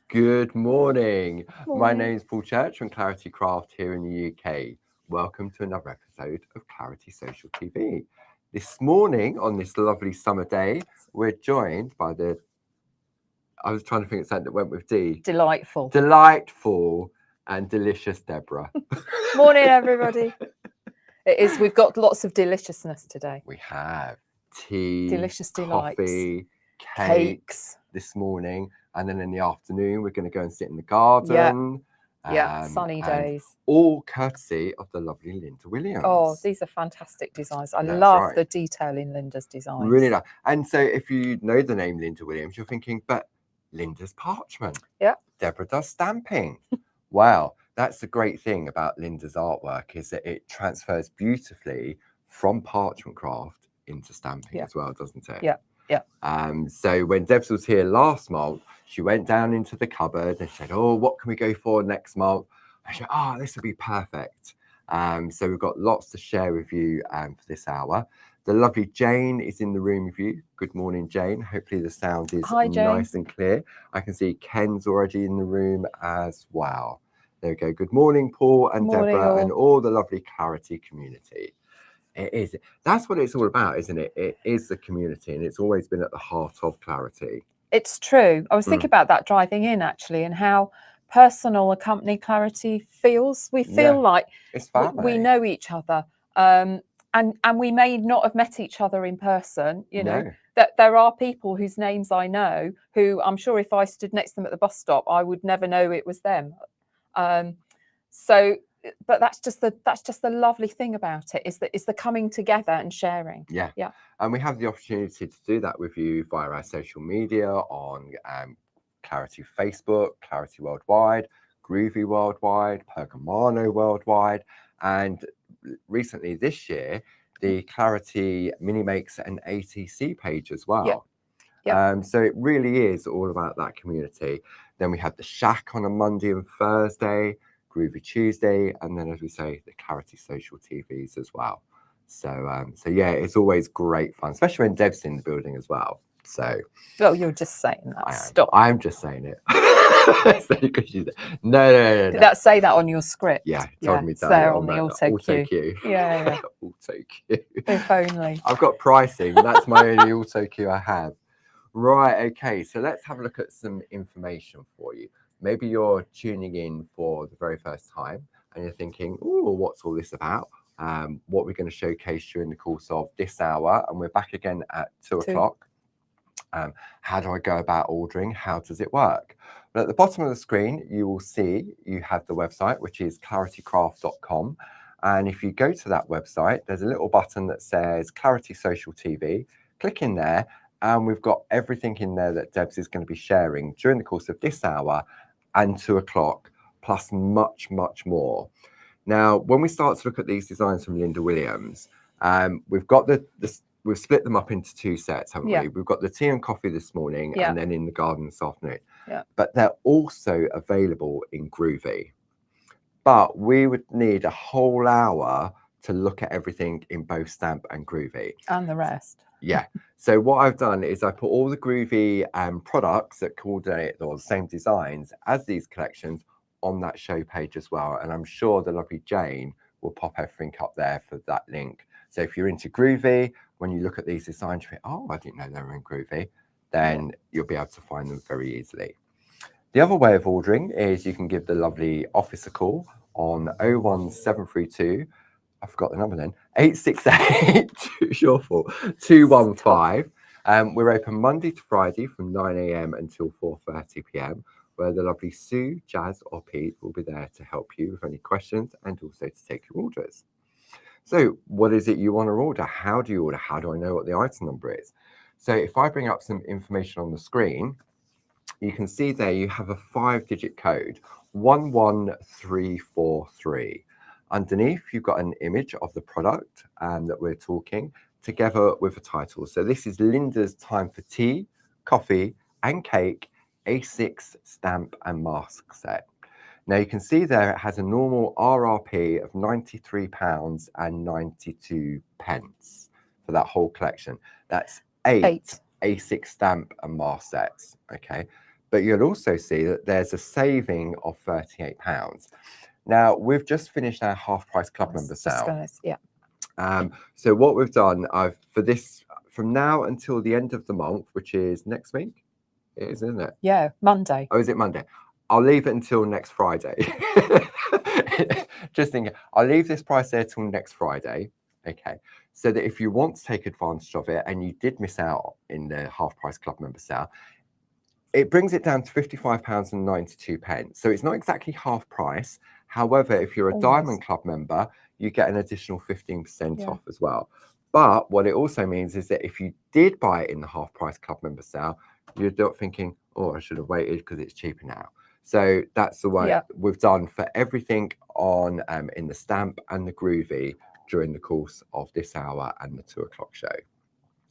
Good morning. My Morning. name is Paul Church from Clarity Craft here in the UK. Welcome to another episode of Clarity Social TV. This morning, on this lovely summer day, we're joined by I was trying to think of something that went with D. Delightful. Delightful and delicious Deborah. Morning, everybody. It is. We've got lots of deliciousness today. We have tea, Delicious delights. coffee, Cakes. this morning, and then in the afternoon we're going to go and sit in the garden. Sunny and days. all courtesy of the lovely Linda Williams. Oh, these are fantastic designs. I That's love right. the detail in Linda's designs. Really nice. And so if you know the name Linda Williams, you're thinking, but Linda's parchment. Yeah. Deborah does stamping. Wow, that's the great thing about Linda's artwork, is that it transfers beautifully from parchment craft into stamping as well, doesn't it? Yeah. So when Debs was here last month, she went down into the cupboard and said, oh, what can we go for next month? I said, this will be perfect. So we've got lots to share with you for this hour. The lovely Jane is in the room with you. Good morning, Jane. Hopefully the sound is nice and clear. I can see Ken's already in the room as well. There we go. Good morning, Paul and Deborah and all the lovely Clarity community. It is. That's what it's all about, isn't it? It is the community, and it's always been at the heart of Clarity. It's true. I was thinking about that driving in, actually, and how personal a company Clarity feels. We feel like it's family. We know each other. And we may not have met each other in person, you know, that there are people whose names I know who I'm sure if I stood next to them at the bus stop, I would never know it was them. But that's just the lovely thing about it, is the coming together and sharing. Yeah. And we have the opportunity to do that with you via our social media on Clarity Facebook, Clarity Worldwide, Groovy Worldwide, Pergamano Worldwide, and recently this year, the Clarity Mini Makes an ATC page as well. So it really is all about that community. Then we have the Shack on a Monday and Thursday, Groovy Tuesday, and then, as we say, the Clarity Social TVs as well. So yeah, it's always great fun, especially when Deb's in the building as well. So, well, you're just saying that. Stop. I'm just saying it. No. Did that say that on your script? Yeah, told me that there on the auto cue. Yeah. Auto cue. If only. I've got pricing. That's my only auto cue I have. Right. Okay. So let's have a look at some information for you. Maybe you're tuning in for the very first time and you're thinking, oh, what's all this about? What we're going to showcase during the course of this hour. And we're back again at 2 o'clock. How do I go about ordering? How does it work? Well, at the bottom of the screen, you will see you have the website, which is claritycraft.com. And if you go to that website, there's a little button that says Clarity Social TV. Click in there. And we've got everything in there that Debs is going to be sharing during the course of this hour and 2 o'clock, plus much, much more. Now, when we start to look at these designs from Linda Williams, we've got we've split them up into two sets, haven't we? We've got the tea and coffee this morning and then in the garden this afternoon. But they're also available in Groovy. But we would need a whole hour to look at everything in both Stamp and Groovy. And the rest. Yeah. So what I've done is I put all the Groovy products that coordinate or the same designs as these collections on that show page as well. And I'm sure the lovely Jane will pop everything up there for that link. So if you're into Groovy, when you look at these designs, you think, oh, I didn't know they were in Groovy, then you'll be able to find them very easily. The other way of ordering is you can give the lovely office a call on 01732. I forgot the number then, 868 215. We're open Monday to Friday from 9 a.m. until 4:30 p.m, where the lovely Sue, Jazz or Pete will be there to help you with any questions and also to take your orders. So what is it you want to order? How do you order? How do I know what the item number is? So if I bring up some information on the screen, you can see there you have a 5-digit code, 11343. Underneath, you've got an image of the product that we're talking, together with a title. So this is Linda's Time for Tea, Coffee and Cake, A6 Stamp and Mask Set. Now you can see there it has a normal RRP of £93.92 for that whole collection. That's 8 A6 stamp and mask sets. Okay, but you'll also see that there's a saving of £38. Now, we've just finished our half price club member sale. So what we've done, for this, from now until the end of the month, which is next week, it is, isn't it? Yeah, Monday. Oh, is it Monday? I'll leave it until next Friday. Just thinking, I'll leave this price there till next Friday. Okay, so that if you want to take advantage of it and you did miss out in the half price club member sale, it brings it down to £55.92. So it's not exactly half price. However, if you're a Diamond Club member, you get an additional 15% off as well. But what it also means is that if you did buy it in the half price club member sale, you're not thinking, oh, I should have waited because it's cheaper now. So that's the way we've done for everything on in the stamp and the groovy during the course of this hour and the 2 o'clock show.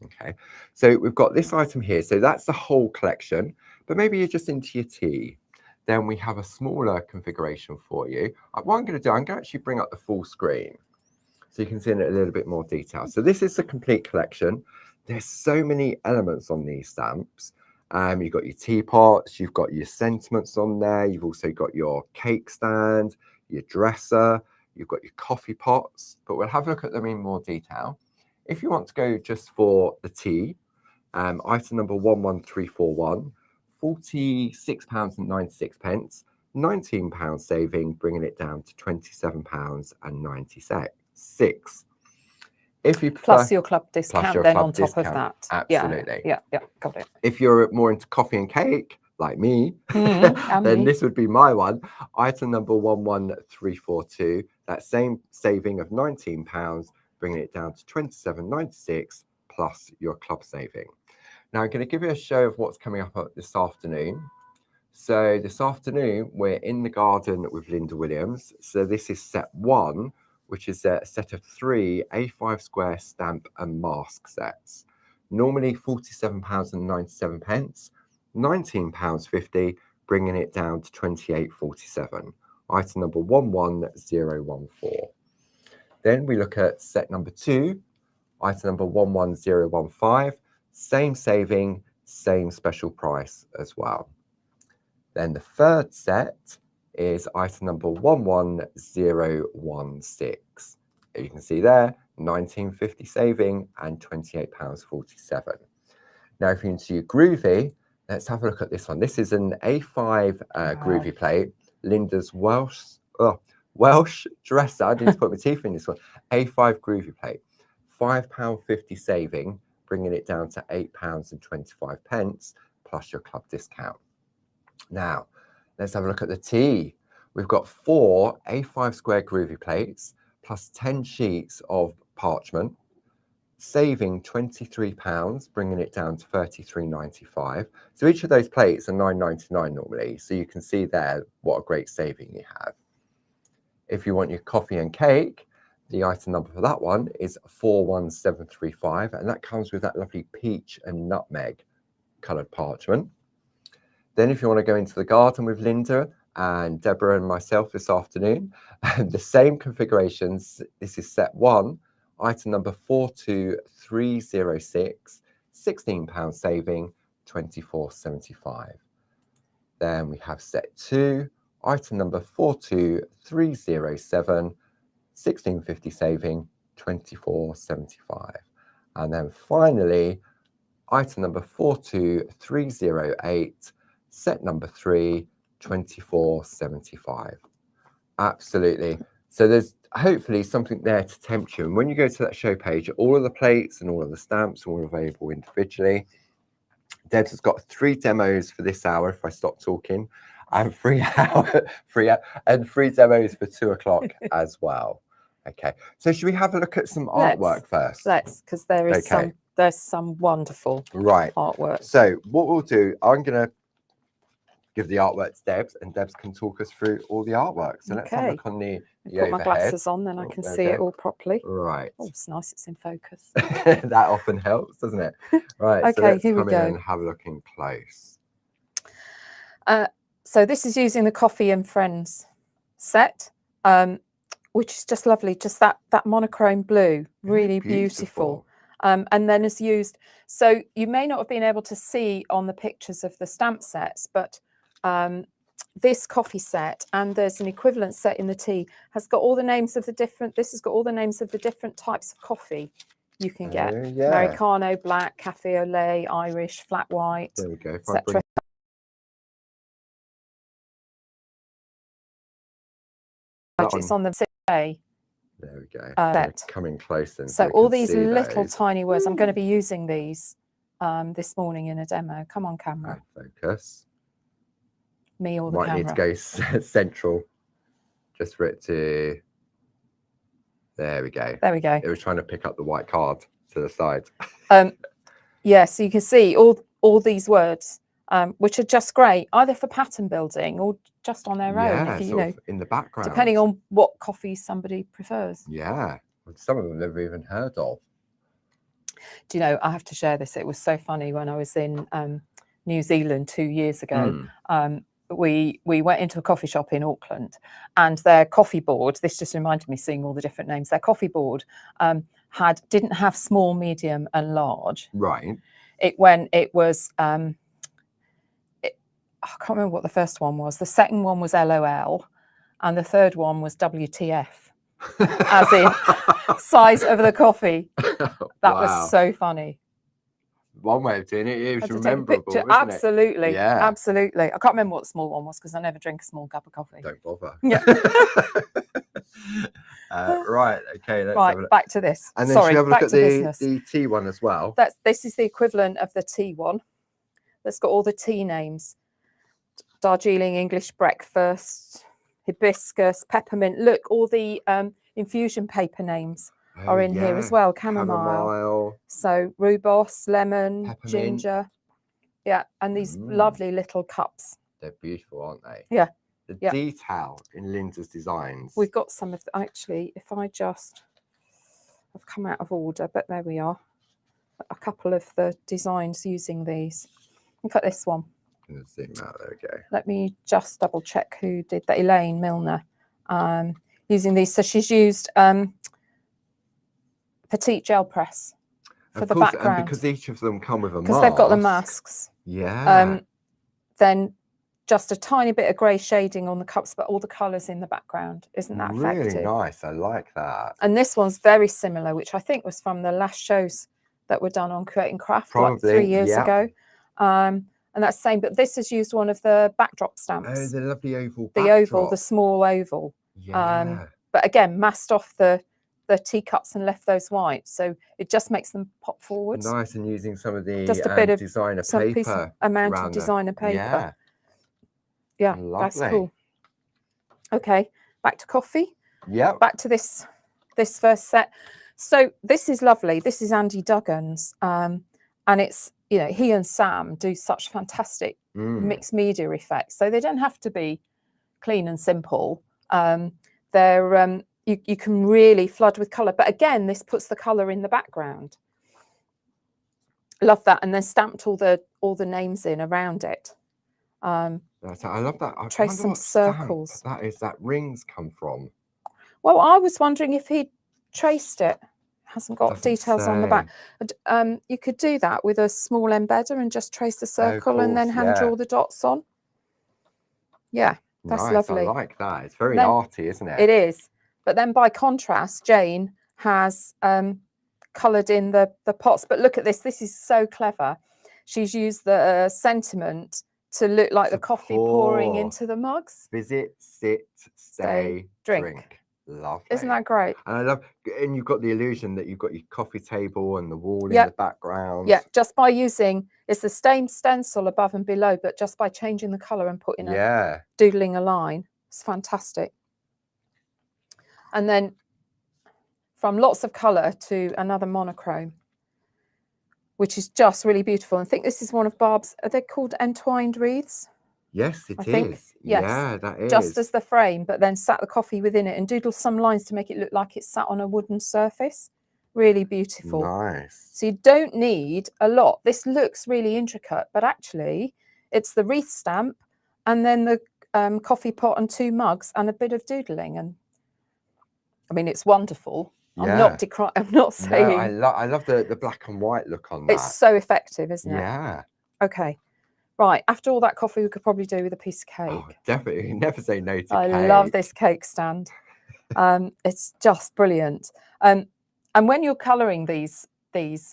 Okay, so we've got this item here. So that's the whole collection, but maybe you're just into your tea. Then we have a smaller configuration for you. What I'm going to do, I'm going to actually bring up the full screen so you can see in it a little bit more detail. So this is the complete collection. There's so many elements on these stamps. You've got your teapots, you've got your sentiments on there, you've also got your cake stand, your dresser, you've got your coffee pots, but we'll have a look at them in more detail. If you want to go just for the tea, item number 11341, £46.96, £19 saving, bringing it down to £27.96. If you prefer, plus your club discount then on top of that. Absolutely. Yeah, got it. If you're more into coffee and cake, like me, then this would be my one. Item number 11342, that same saving of £19, bringing it down to £27.96 plus your club saving. Now I'm going to give you a show of what's coming up this afternoon. So this afternoon, we're in the garden with Linda Williams. So this is set 1, which is a set of 3 A5 square stamp and mask sets. Normally £47.97, £19.50, bringing it down to £28.47. Item number 11014. Then we look at set number 2, item number 11015, same saving, same special price as well. Then the third set is item number 11016. You can see there, £19.50 saving and £28.47. Now, if you're into your groovy, let's have a look at this one. This is an A5 groovy plate, Linda's Welsh dresser. I need to put my teeth in this one. A5 groovy plate, £5.50 saving, bringing it down to £8.25 plus your club discount. Now, let's have a look at the tea. We've got 4 A5 square groovy plates plus 10 sheets of parchment, saving £23, bringing it down to £33.95. So each of those plates are £9.99 normally. So you can see there what a great saving you have. If you want your coffee and cake, the item number for that one is 41735, and that comes with that lovely peach and nutmeg coloured parchment. Then if you want to go into the garden with Linda and Deborah and myself this afternoon, the same configurations. This is set 1, item number 42306, £16 saving, £24.75. Then we have set 2, item number 42307, £16.50 saving, £24.75. And then finally, item number 42308, set number 3, £24.75. Absolutely. So there's hopefully something there to tempt you. And when you go to that show page, all of the plates and all of the stamps are all available individually. Debs has got 3 demos for this hour, if I stop talking, and 3 demos for 2 o'clock as well. Okay, so should we have a look at some artwork first? Let's, because there is there's some wonderful artwork. So what we'll do, I'm going to give the artwork to Debs, and Debs can talk us through all the artwork. So let's have a look on the put my glasses on, then I can see it all properly. Right. Oh, it's nice, it's in focus. That often helps, doesn't it? Right, okay, so let's here we come go. in and have a look in close. So this is using the Coffee and Friends set, which is just lovely. Just that monochrome blue, really beautiful. and then is used. So you may not have been able to see on the pictures of the stamp sets, but this coffee set, and there's an equivalent set in the tea, has got all the names of the different, this has got all the names of the different types of coffee you can get. Yeah. Americano, black, cafe au lait, Irish, flat white, There we go. etc. It's on the day. There we go. Set. Coming close and So all these little tiny words, I'm going to be using these this morning in a demo. Come on, camera. Focus. Me or the Might camera. need to go central just for it to. There we go. There we go. It was trying to pick up the white card to the side. Yeah, so you can see all these words, which are just great, either for pattern building or just on their own. If you know, in the background, depending on what coffee somebody prefers. Yeah, some of them I've never even heard of. Do you know? I have to share this. It was so funny when I was in New Zealand 2 years ago. We went into a coffee shop in Auckland, and their coffee board, this just reminded me seeing all the different names, their coffee board didn't have small, medium and large. Right. It was I can't remember what the first one was. The second one was LOL, and the third one was WTF, as in size of the coffee. That was so funny. One way of doing it is rememberable, isn't absolutely, it? Yeah, absolutely. I can't remember what the small one was because I never drink a small cup of coffee. Don't bother. Yeah. Right. Okay. Right. Back to this. And then sorry. have a Back look to at business. the tea one as well. This is the equivalent of the tea one. That's got all the tea names: Darjeeling English breakfast, hibiscus, peppermint. Look, all the infusion paper names are in here as well. Chamomile. So rhubarb, lemon, peppermint, ginger. Yeah, and these lovely little cups. They're beautiful, aren't they? Yeah. The detail in Linda's designs. We've got some of actually. If I just, I've come out of order, but there we are. A couple of the designs using these. Look at this one. I'm going to zoom out. There we go. Let me just double check who did that. Elaine Milner, using these. So she's used petite gel press for the background. And because each of them come with a mask. Because they've got the masks. Yeah. Then just a tiny bit of grey shading on the cups, but all the colours in the background. Isn't that effective? Really nice. I like that. And this one's very similar, which I think was from the last shows that were done on Creating Craft, like 3 years ago. And that's the same, but this has used one of the backdrop stamps. Oh, the lovely oval backdrop. The oval, the small oval. Yeah. But again, masked off the teacups and left those white, so it just makes them pop forward. Nice, and using some of the just a bit of designer paper, amount of designer paper. Yeah, that's cool. Okay, back to coffee. Yeah. Back to this first set. So this is lovely. This is Andy Duggan's, and it's, you know, he and Sam do such fantastic mixed media effects. So they don't have to be clean and simple. They're you can really flood with colour, but again, this puts the colour in the background. Love that, and then stamped all the names in around it. I love that. Trace some circles. That rings come from. Well, I was wondering if he'd traced it. Hasn't got details on the back. You could do that with a small embedder and just trace the circle and then hand draw the dots on. Yeah, that's lovely. I like that. It's very arty, isn't it? It is. But then by contrast, Jane has coloured in the pots. But look at this. This is so clever. She's used the sentiment to look like the coffee pouring into the mugs. Visit, sit, stay, drink. Lovely. Isn't that great? And I love, and you've got the illusion that you've got your coffee table and the wall in the background. Yeah, just by using, it's the same stencil above and below, but just by changing the colour and putting doodling a line, it's fantastic. And then from lots of colour to another monochrome, which is just really beautiful. And I think this is one of Barb's, are they called entwined wreaths? Yes, it is. Yes. Yeah, that is. Just as the frame, but then sat the coffee within it and doodle some lines to make it look like it's sat on a wooden surface. Really beautiful. Nice. So you don't need a lot. This looks really intricate, but actually it's the wreath stamp and then the coffee pot and 2 mugs and a bit of doodling. And I mean, it's wonderful. I'm not I'm not saying. No, I love the black and white look on that. It's so effective, isn't it? Yeah. Okay. Right. After all that coffee, we could probably do with a piece of cake. Oh, definitely. Never say no to cake. I love this cake stand. It's just brilliant. And when you're colouring these,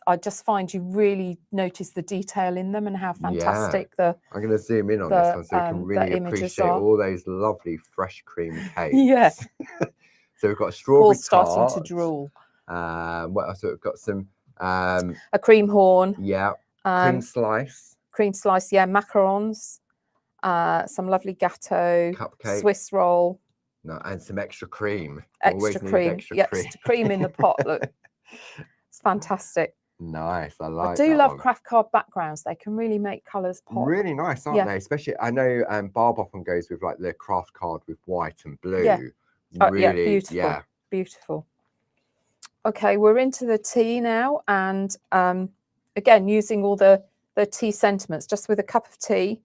I just find you really notice the detail in them and how fantastic the. I'm going to zoom in on this one so you can really appreciate all those lovely fresh cream cakes. Yeah. So we've got a strawberry Paul's tart. starting to drool. What else? We've got some. A cream horn. Yeah. Cream slice. Cream slice. Yeah. Macarons. Some lovely gâteau. Cupcake. Swiss roll. No, and some extra cream. Extra cream. Extra cream in the pot. Look. It's fantastic. Nice. I like. I do love craft card backgrounds. They can really make colours pop. Really nice, aren't they? Especially, I know Barb often goes with like the craft card with white and blue. Yeah. Really, yeah, beautiful. Yeah. Beautiful. Okay, we're into the tea now, and again using all the tea sentiments, just with a cup of tea,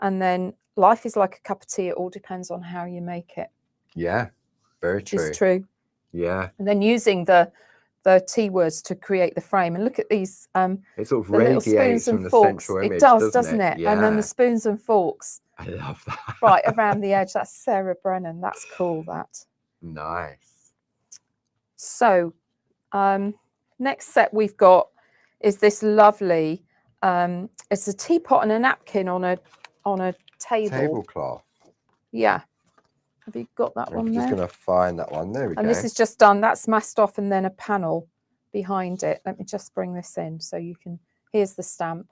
and then life is like a cup of tea. It all depends on how you make it. Yeah, very true. Which is true. Yeah. And then using the tea words to create the frame, and look at these. It sort of radiates from the central image. It does, doesn't it? Yeah. And then the spoons and forks. I love that. Right around the edge. That's Sarah Brennan. That's cool. That. Nice. So, next set we've got is this lovely. It's a teapot and a napkin on a table. Tablecloth. Yeah. Have you got that one there? I'm just going to find that one. There we go. And this is just done. That's masked off, and then a panel behind it. Let me just bring this in so you can. Here's the stamp.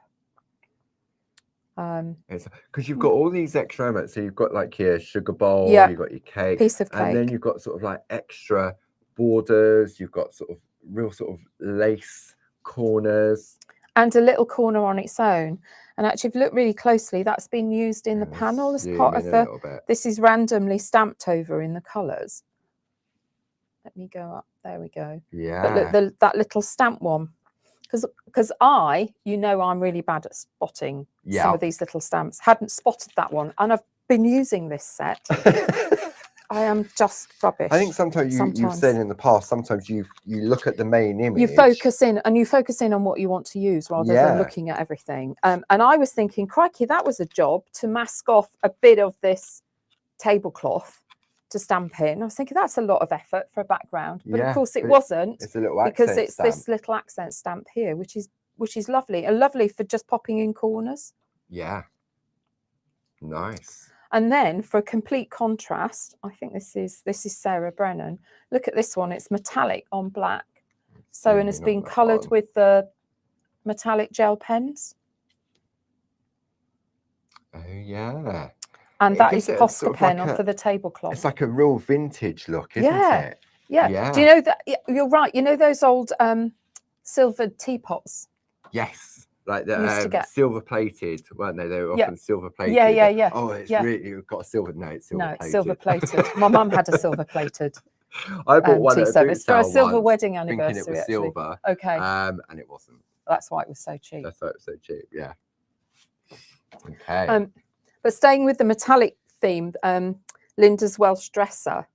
Because you've got all these extra elements. So you've got like your sugar bowl. Yeah. You've got your cake. Piece of cake. And then you've got sort of like extra borders. You've got sort of real sort of lace corners. And a little corner on its own. And actually, if you look really closely, that's been used in the panel as part of the. This is randomly stamped over in the colours. Let me go up. There we go. Yeah. But look, that little stamp one, because I'm really bad at spotting some of these little stamps. Hadn't spotted that one, and I've been using this set. I am just rubbish. I think sometimes you've said in the past, sometimes you look at the main image. You focus in on what you want to use rather than looking at everything. And I was thinking, crikey, that was a job to mask off a bit of this tablecloth to stamp in. I was thinking that's a lot of effort for a background, but of course it wasn't. It's a little because it's this little accent stamp here, which is lovely, and lovely for just popping in corners. Yeah. Nice. And then for a complete contrast, I think this is Sarah Brennan. Look at this one. It's metallic on black. So, and it's been coloured with the metallic gel pens. Oh, yeah. And that is Posca pen for the tablecloth. It's like a real vintage look, isn't it? Yeah. Do you know that? You're right. You know those old silvered teapots? Yes. Like the silver plated, weren't they? They were often silver plated. Yeah. Oh, it's really, you've got a silver. No, it's silver plated. No, silver plated. My mum had a silver plated. I bought one at a boot for a silver once, wedding anniversary. Thinking it was silver. Okay. And it wasn't. That's why it was so cheap. That's why it was so cheap. Yeah. Okay. But staying with the metallic theme, Linda's Welsh Dresser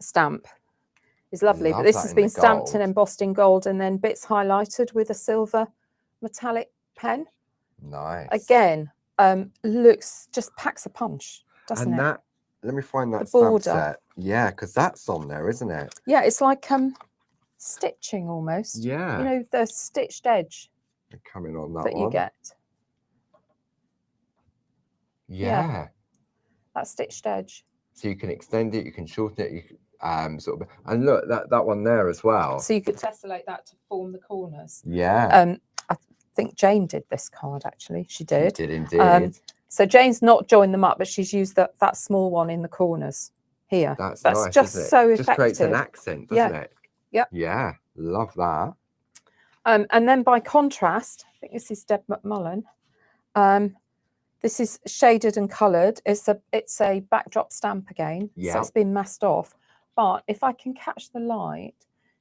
stamp is lovely. But this has been stamped and embossed in gold, and then bits highlighted with a silver metallic pen. Nice. Again, just packs a punch, doesn't it? And that, let me find that stamp set. Yeah, because that's on there, isn't it? Yeah, it's like stitching almost. Yeah. You know, the stitched edge. They're coming on that one. You get. Yeah. That stitched edge. So you can extend it, you can shorten it, you can sort of, and look, that one there as well. So you could tessellate that to form the corners. Yeah. I think Jane did this card actually. She did. She did indeed. So Jane's not joined them up, but she's used that small one in the corners here. That's nice, just so effective. Just creates an accent, doesn't it? Yeah. Yeah. Love that. And then by contrast, I think this is Deb McMullen. This is shaded and coloured. It's a backdrop stamp again. Yeah. So it's been masked off. But if I can catch the light,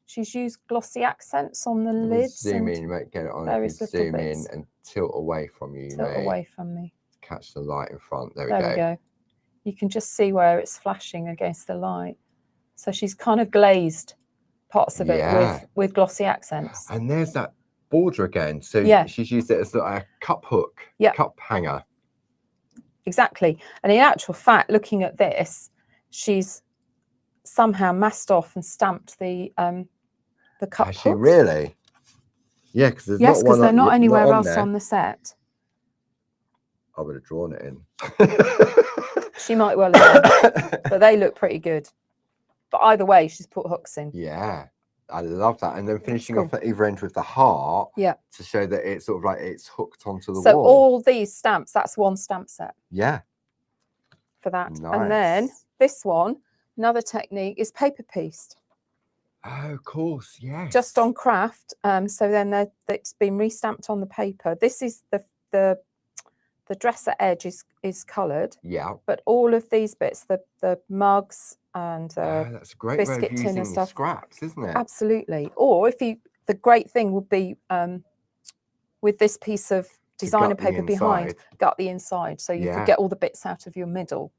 she's used glossy accents on the lids. Zoom in, you might get it on. If you zoom in and tilt away from you. Tilt away from me. Catch the light in front. There we go. You can just see where it's flashing against the light. So she's kind of glazed parts of it with glossy accents. And there's that border again. So she's used it as a cup hook, cup hanger. Exactly. And in actual fact, looking at this, she's somehow masked off and stamped the cup hooks. Has she really? Yeah, because there's not one. Because they're not anywhere else on the set. I would have drawn it in. She might well have done, but they look pretty good. But either way, she's put hooks in. Yeah, I love that. And then finishing off at either end with the heart. Yeah. To show that it's sort of like it's hooked onto the wall. So all these stamps, that's one stamp set. Yeah. For that. Nice. And then this one, another technique is paper pieced. Oh, of course, yes. Just on craft. So then it's been restamped on the paper. This is the dresser edge is coloured. Yeah. But all of these bits, the mugs and that's a great biscuit way of tin using and stuff. Scraps, isn't it? Absolutely. Or the great thing would be with this piece of designer paper behind, gut the inside, so you could get all the bits out of your middle.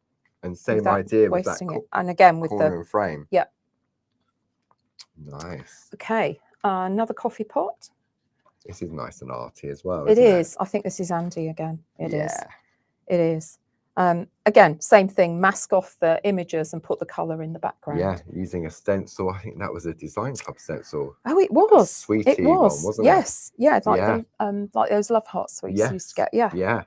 And same idea with that and again with corner and frame. Yeah. Nice. Okay, another coffee pot. This is nice and arty as well. It is. I think this is Andy again. It is. It is. Again, same thing. Mask off the images and put the colour in the background. Yeah, using a stencil. I think that was a design club stencil. Oh, it was. Sweetie it was. One, wasn't yes. it? Yeah. Like those love hearts we used to get. Yeah. Yeah.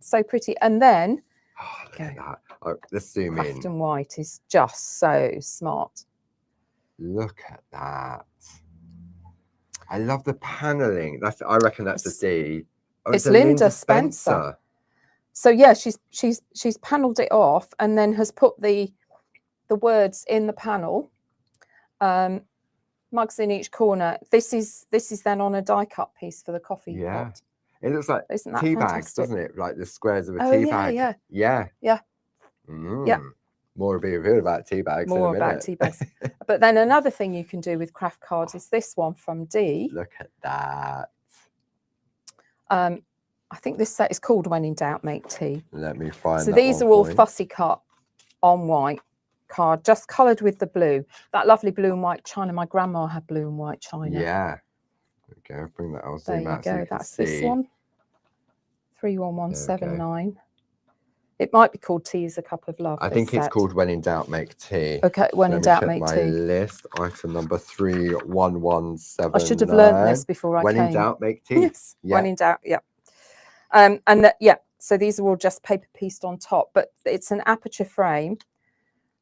So pretty. And then. Oh, look at that. Oh, let's zoom Craft in. and white is just so smart. Look at that. I love the paneling. I reckon that's a D. Oh, it's Linda Spencer. So yeah, she's panelled it off and then has put the words in the panel. Mugs in each corner. This is then on a die cut piece for the coffee pot. It looks like tea bags, doesn't it? Like the squares of a tea bag. Yeah. More will be revealed about tea bags. More about tea bags. But then another thing you can do with craft cards is this one from D. Look at that. I think this set is called When in Doubt, Make Tea. Let me find So these are all fussy cut on white card, just coloured with the blue. That lovely blue and white china. My grandma had blue and white china. Yeah. Okay, I'll bring that. I'll zoom out. There you go. That's this one. 31179. It might be called Tea is a Cup of Love. I think it's called When in Doubt, Make Tea. Okay, When in Doubt, Make Tea. List, item number 31179. I should have learned this before I came. When in Doubt, Make Tea. Yes, When in Doubt, yeah. So these are all just paper pieced on top, but it's an aperture frame.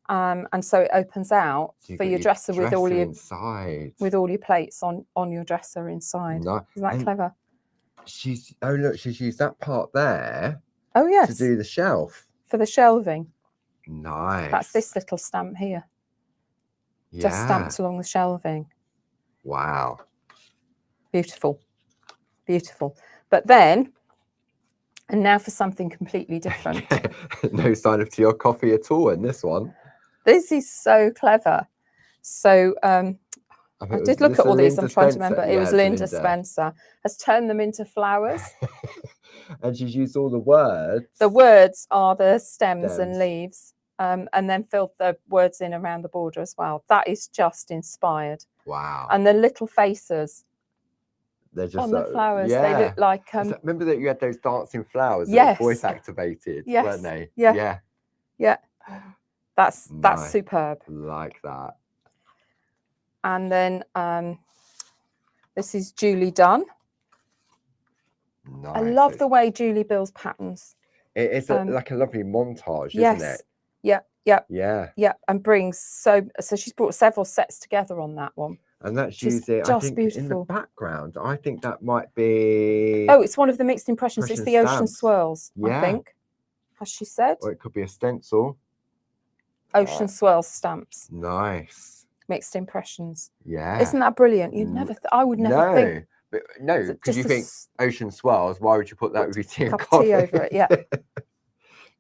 And so it opens out for your dresser with all your inside. With all your plates on your dresser inside. No. Isn't that clever? She's used that part there. Oh yes. To do the shelf. For the shelving. Nice. That's this little stamp here. Yeah. Just stamped along the shelving. Wow. Beautiful. Beautiful. But then, and now for something completely different. No sign of tea or coffee at all in this one. This is so clever. So I did look at all these. I'm trying to remember. It was Linda Spencer. Has turned them into flowers. And she's used all the words. The words are the stems. And leaves. And then filled the words in around the border as well. That is just inspired. Wow. And the little faces. They're just on the flowers. Yeah. They look like remember that you had those dancing flowers that were voice activated, weren't they? Yeah. That's superb. Like that. And then this is Julie Dunn. Nice. I love the way Julie builds patterns. It's like a lovely montage, isn't it? Yeah. And brings so she's brought several sets together on that one. And that's using, I think, beautiful. In the background. I think that might be... Oh, it's one of the mixed impressions. It's the Ocean Swirls, I think. Has she said? Or it could be a stencil. Ocean Swirls stamps. Nice. Mixed impressions. Yeah. Isn't that brilliant? You'd never... I would never think... No, because you think Ocean Swirls, why would you put that with your tea and coffee? Tea over it, yeah.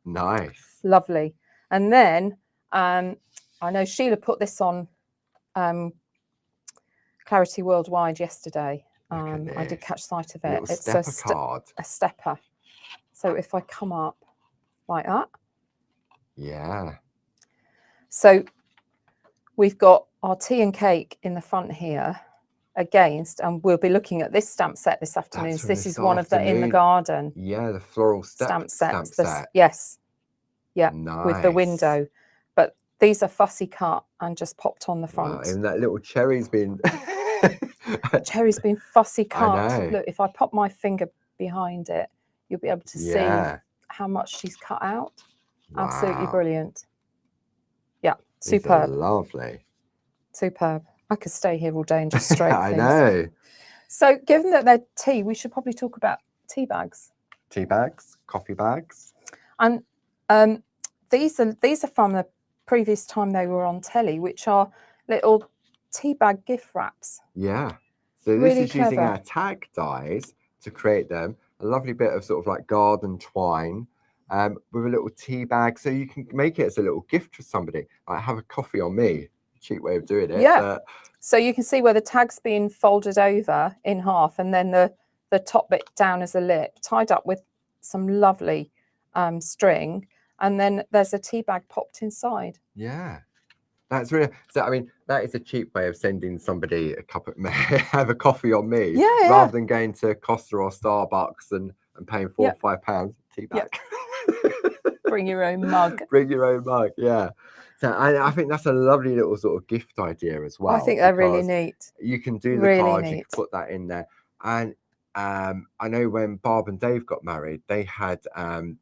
Nice. Lovely. And then, I know Sheila put this on... Clarity Worldwide yesterday. I did catch sight of it. It's a stepper. So if I come up like that. Yeah. So we've got our tea and cake in the front here against, and we'll be looking at this stamp set this afternoon. That's So from this this is one of the in the afternoon. garden Yeah, the floral stamp sets. set. Yes, yeah, Nice. with the window. But these are fussy cut and just popped on the front. Wow, even that little cherry's been cherry's been fussy cut. I know. Look, if I pop my finger behind it, you'll be able to see how much she's cut out. Wow. Absolutely brilliant. Yeah, superb. These are lovely. Superb. I could stay here all day and just stroke I things. know. So given that they're tea, we should probably talk about tea bags. Tea bags, coffee bags. And these are from the previous time they were on telly, which are little tea bag gift wraps. Yeah. So this really is clever. using our tag dies to create them. A lovely bit of sort of like garden twine with a little tea bag. So you can make it as a little gift for somebody. Like have a coffee on me. Cheap way of doing it. Yeah. But... So you can see where the tag's being folded over in half, and then the top bit down as a lip, tied up with some lovely string, and then there's a tea bag popped inside. Yeah. That's really, so I mean, that is a cheap way of sending somebody a cup of, have a coffee on me, rather than going to Costa or Starbucks and paying £4 or £5 tea bag. Bring your own mug. Bring your own mug, yeah. So I think that's a lovely little sort of gift idea as well. I think they're really neat. You can do the cards, you can put that in there. And I know when Barb and Dave got married, they had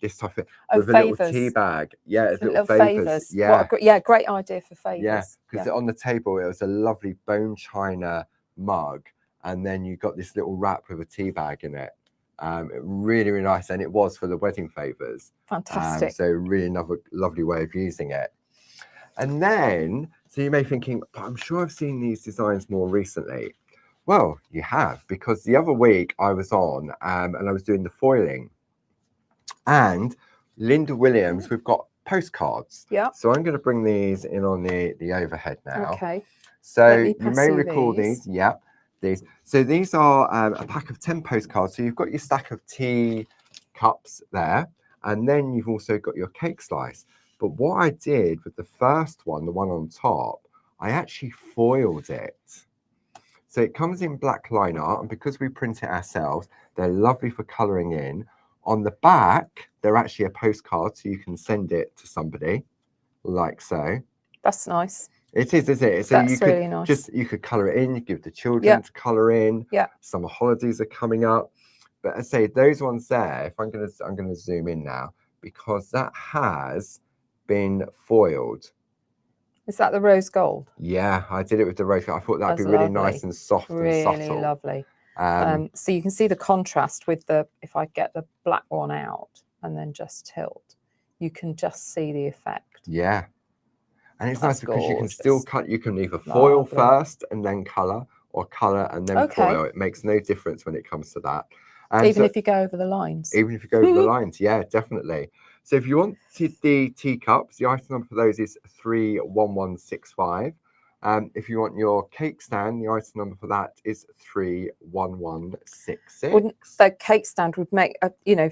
this type of with a little tea bag. Yeah, it's little favours. Yeah, great idea for favours. Yeah, because on the table it was a lovely bone china mug, and then you got this little wrap with a tea bag in it. Really, really nice, and it was for the wedding favours. Fantastic. So really another lovely way of using it. And then, so you may be thinking, but I'm sure I've seen these designs more recently. Well, you have, because the other week I was on and I was doing the foiling. And Linda Williams, we've got postcards. Yeah. So I'm going to bring these in on the overhead now. Okay. So you may recall these. Yeah. These. So these are a pack of 10 postcards. So you've got your stack of tea cups there. And then you've also got your cake slice. But what I did with the first one, the one on top, I actually foiled it. So it comes in black line art, and because we print it ourselves, they're lovely for colouring in. On the back, they're actually a postcard, so you can send it to somebody, like so. That's nice. It is, isn't it? So that's really nice. You could colour it in, you give the children to colour in. Yeah. Summer holidays are coming up. But I say those ones there, if I'm gonna zoom in now, because that has been foiled. Is that the rose gold? Yeah, I did it with the rose gold. I thought that'd be really nice and soft and subtle. Really lovely. So you can see the contrast with if I get the black one out and then just tilt, you can just see the effect. Yeah. And it's nice because you can still cut, you can either foil first and then colour, or colour and then foil. It makes no difference when it comes to that. Even if you go over the lines. Even if you go over the lines, yeah, definitely. So if you want the teacups, the item number for those is 31165. If you want your cake stand, the item number for that is 31166. Wouldn't the cake stand would make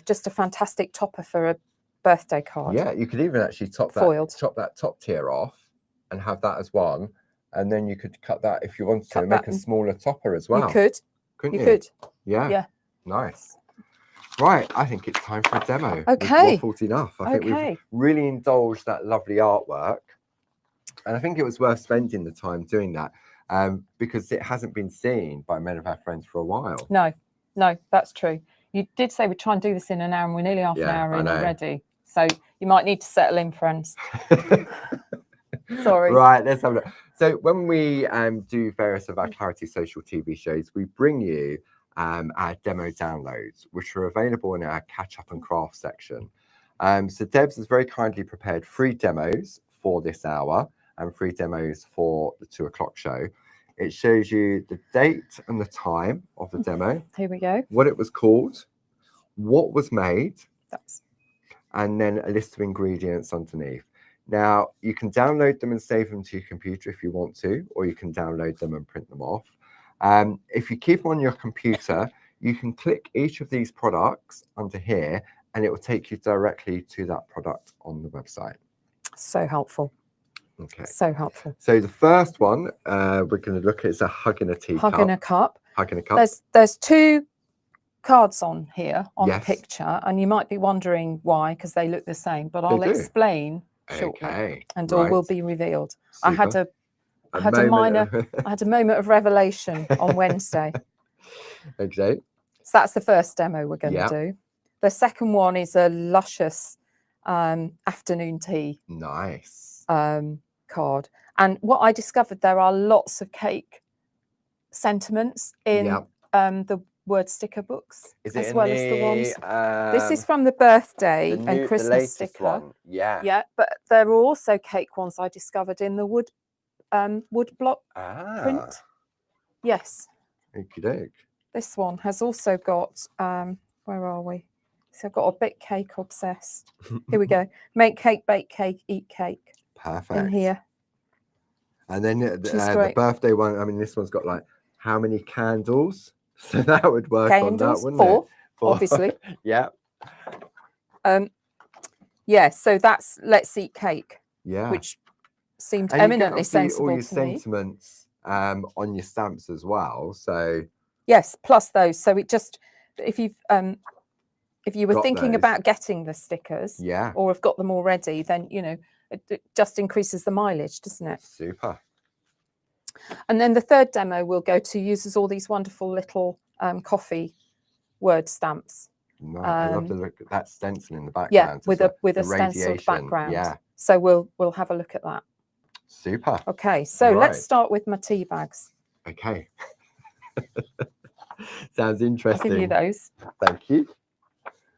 just a fantastic topper for a birthday card? Yeah, you could even actually chop that top tier off and have that as one, and then you could cut that if you wanted to, and make a smaller topper as well. You could, couldn't you? You could. Yeah. Nice. Right, I think it's time for a demo. Okay. We've waffled enough. I think we've really indulged that lovely artwork. And I think it was worth spending the time doing that because it hasn't been seen by many of our friends for a while. No, that's true. You did say we'd try and do this in an hour, and we're nearly half an hour in already. So you might need to settle in, friends. Sorry. Right, let's have a look. So when we do various of our Clarity Social TV shows, we bring you our demo downloads, which are available in our catch up and craft section. So Debs has very kindly prepared 3 demos for this hour and 3 demos for the 2 o'clock show. It shows you the date and the time of the demo. Here we go. What it was called, what was made, and then a list of ingredients underneath. Now, you can download them and save them to your computer if you want to, or you can download them and print them off. If you keep them on your computer, you can click each of these products under here, and it will take you directly to that product on the website. So helpful. Okay. So helpful. So the first one we're going to look at is a hug in a teacup. Hug in a cup. Hug in a cup. There's two cards on here on Yes. the picture, and you might be wondering why, because they look the same, but I'll explain shortly, Okay. and all will be revealed. Super. I had a moment of revelation on Wednesday. Okay. So that's the first demo we're going to do. The second one is a luscious afternoon tea. Nice. Card. And what I discovered, there are lots of cake sentiments in the word sticker books, as well as the ones. This is from the birthday and Christmas sticker. One. Yeah. Yeah, but there are also cake ones I discovered in the wood block print. Yes. Okey-doke. This one has also got where are we? So I've got a bit cake obsessed. Here we go. Make cake, bake cake, eat cake. Perfect. In here. And then the birthday one, I mean, this one's got like how many candles? So that would work on that, wouldn't it? Four, obviously. Yeah. Yeah, so that's let's eat cake. Yeah. Which seemed eminently sensible all your to me. sentiments on your stamps as well. So yes, plus those. So it just if you were thinking about getting the stickers, or have got them already, then it just increases the mileage, doesn't it? Super. And then the third demo we'll go to uses all these wonderful little coffee word stamps. No, I love the look at that stencil in the background. Yeah, with a stenciled background. Yeah. So we'll have a look at that. Super. Okay, so let's start with my tea bags. Okay. Sounds interesting. I'll give you those. Thank you.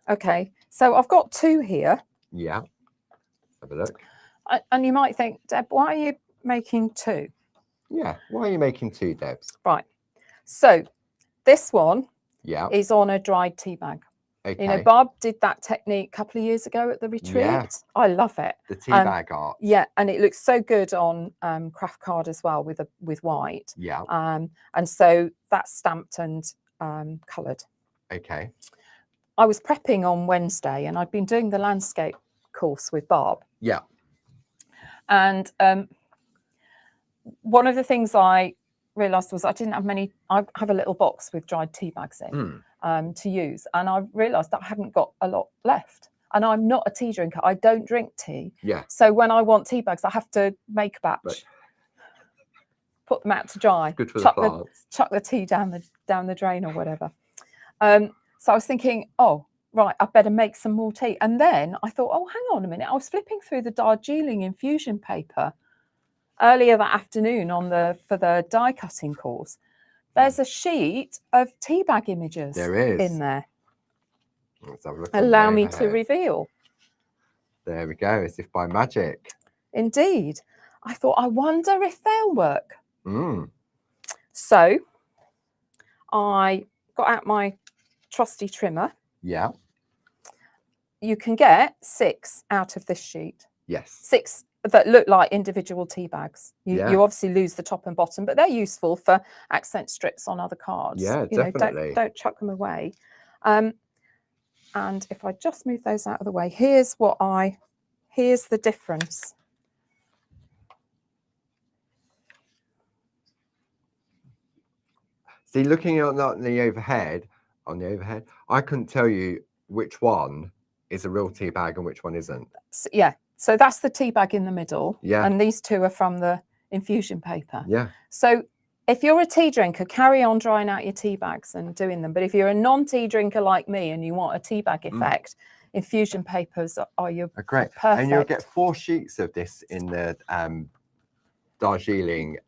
Okay, so I've got two here. Yeah. Have a look. And you might think, Deb, why are you making two? Yeah, why are you making two, Debs? Right. So this one is on a dried tea bag. Okay. Bob did that technique a couple of years ago at the retreat. Yeah. I love it. The tea bag art. Yeah, and it looks so good on craft card as well with white. Yeah. And so that's stamped and coloured. Okay. I was prepping on Wednesday, and I'd been doing the landscape course with Bob. Yeah. And one of the things I realised was I didn't have many. I have a little box with dried tea bags in. To use, and I realised that I hadn't got a lot left. And I'm not a tea drinker. I don't drink tea. Yeah. So when I want tea bags, I have to make a batch, put them out to dry, good for the plants. Chuck the tea down the drain or whatever. So I was thinking, oh right, I better make some more tea. And then I thought, oh, hang on a minute. I was flipping through the Darjeeling infusion paper earlier that afternoon for the die cutting course. There's a sheet of tea bag images in there. Let's have a look. Allow me to reveal. There we go, as if by magic. Indeed. I thought, I wonder if they'll work. So I got out my trusty trimmer. Yeah. You can get 6 out of this sheet. Yes. 6 that look like individual tea bags. You obviously lose the top and bottom, but they're useful for accent strips on other cards. Yeah, definitely. Don't chuck them away. And if I just move those out of the way, here's the difference. See, looking at the overhead, I couldn't tell you which one is a real tea bag and which one isn't. Yeah. So that's the tea bag in the middle. Yeah. And these two are from the infusion paper. Yeah. So if you're a tea drinker, carry on drying out your tea bags and doing them. But if you're a non-tea drinker like me and you want a tea bag effect, infusion papers are your great. Perfect. And you'll get 4 sheets of this in the Darjeeling